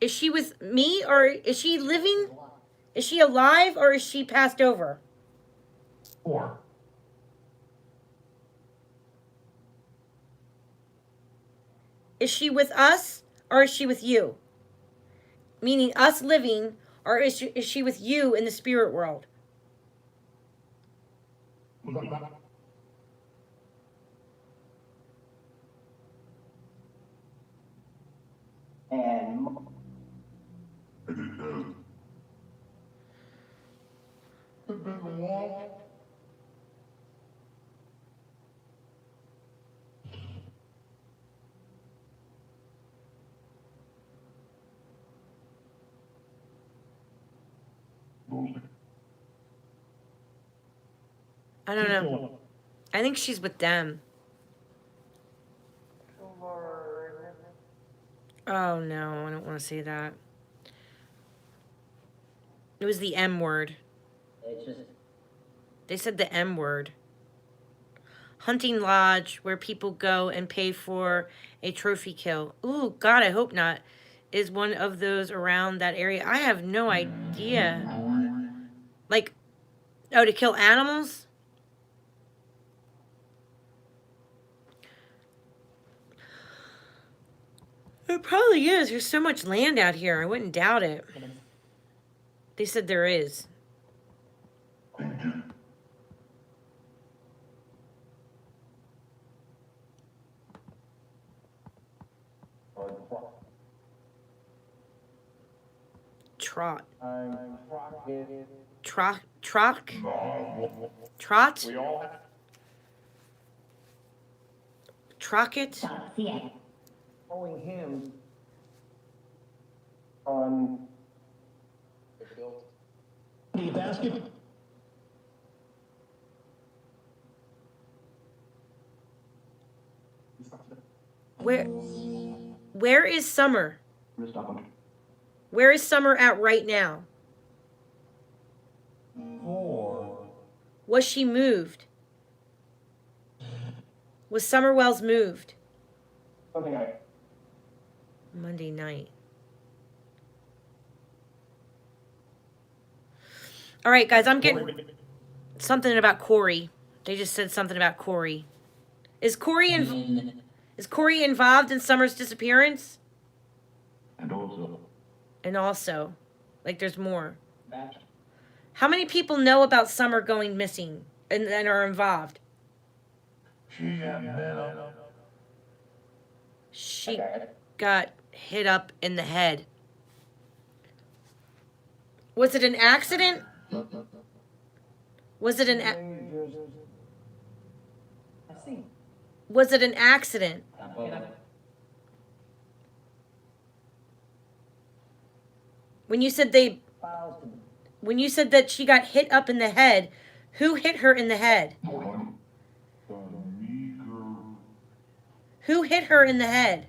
Is she with me or is she living? Is she alive or is she passed over? Four. Is she with us or is she with you? Meaning us living or is she with you in the spirit world? And. I didn't know. I don't know. I think she's with them. Oh no, I don't want to say that. It was the M word. They said the M word. Hunting lodge where people go and pay for a trophy kill. Ooh, God, I hope not. Is one of those around that area. I have no idea. Like, oh, to kill animals? It probably is. There's so much land out here. I wouldn't doubt it. They said there is. Trot. Trot. Trot? Trocket? Owing him on the basket. Where is Summer? Where is Summer at right now? Was she moved? Was Summer Wells moved? Monday night. All right, guys, I'm getting something about Corey. They just said something about Corey. Is Corey involved in Summer's disappearance? And also, like, there's more. How many people know about Summer going missing and are involved? She got hit up in the head. Was it an accident? Was it an accident? When you said that she got hit up in the head, who hit her in the head? Who hit her in the head?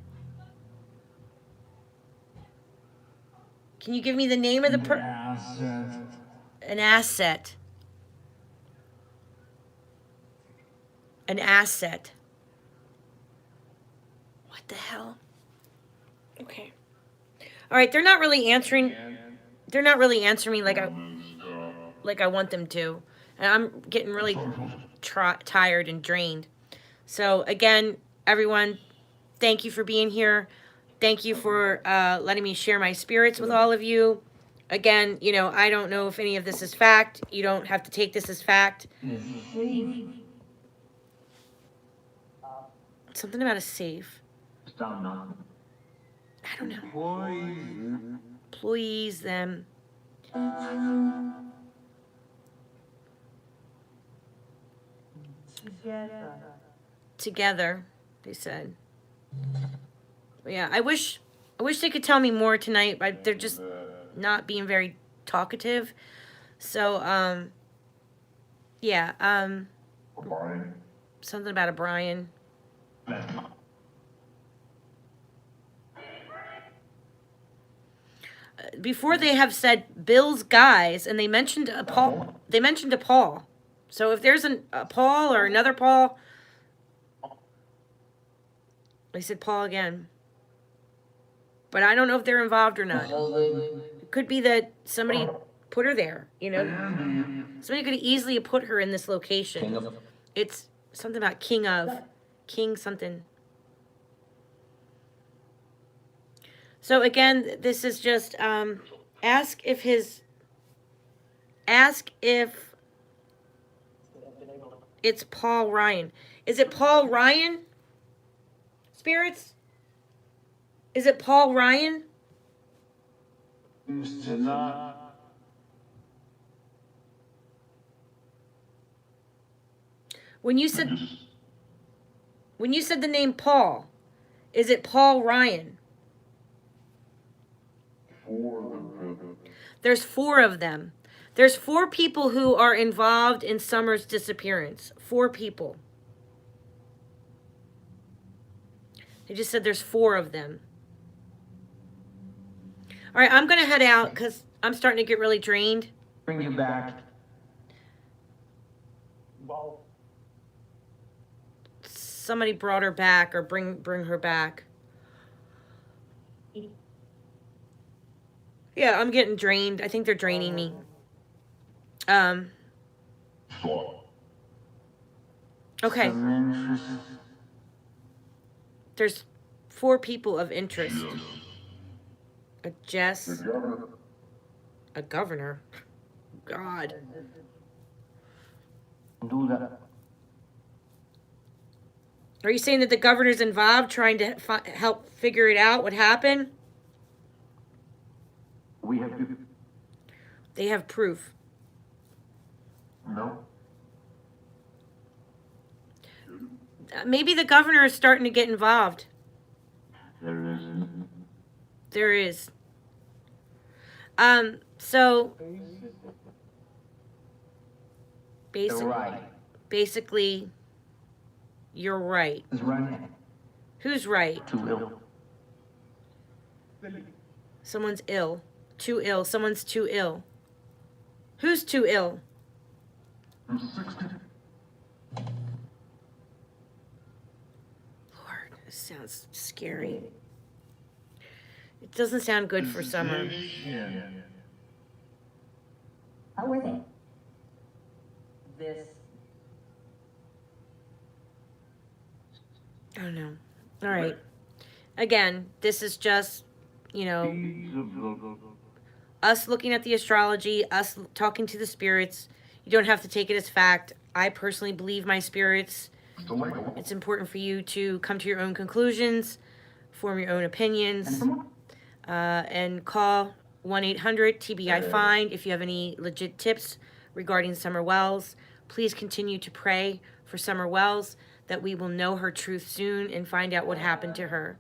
Can you give me the name of the An asset. An asset. What the hell? Okay. All right, they're not really answering. They're not really answering me like I want them to. And I'm getting really tired and drained. So again, everyone, thank you for being here. Thank you for letting me share my spirits with all of you. Again, you know, I don't know if any of this is fact. You don't have to take this as fact. Something about a safe. I don't know. Employees, them. Together, they said. Yeah, I wish they could tell me more tonight, but they're just not being very talkative. So, yeah, Brian. something about a Brian. Before they have said Bill's guys, and they mentioned a Paul. They mentioned a Paul. So if there's a Paul or another Paul, they said Paul again. But I don't know if they're involved or not. It could be that somebody put her there, you know. Somebody could easily have put her in this location. It's something about king something. So again, this is just ask if it's Paul Ryan. Is it Paul Ryan? Spirits? Is it Paul Ryan? When you said the name Paul, is it Paul Ryan? There's 4 of them. There's 4 people who are involved in Summer's disappearance. 4 people. They just said there's 4 of them. All right, I'm going to head out because I'm starting to get really drained. Bring you back. Well, Somebody brought her back, or bring her back. Yeah, I'm getting drained. I think they're draining me. Okay. There's 4 people of interest. A Jess. A governor. God. do that. Are you saying that the governor's involved trying to help figure it out, what happened? We have to. They have proof. No. Maybe the governor is starting to get involved. There is. There is. So basically, you're right. Is right. Who's right? Too ill. Someone's ill. Too ill. Someone's too ill. Who's too ill? Lord, this sounds scary. It doesn't sound good for Summer. How were they? This. I don't know. All right. Again, this is just, you know, us looking at the astrology, us talking to the spirits. You don't have to take it as fact. I personally believe my spirits. It's important for you to come to your own conclusions, form your own opinions, and call 1-800-TBI-FIND if you have any legit tips regarding Summer Wells. Please continue to pray for Summer Wells, that we will know her truth soon and find out what happened to her.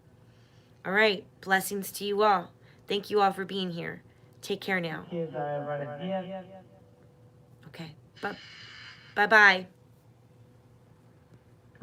All right. Blessings to you all. Thank you all for being here. Take care now. Okay. Bye-bye.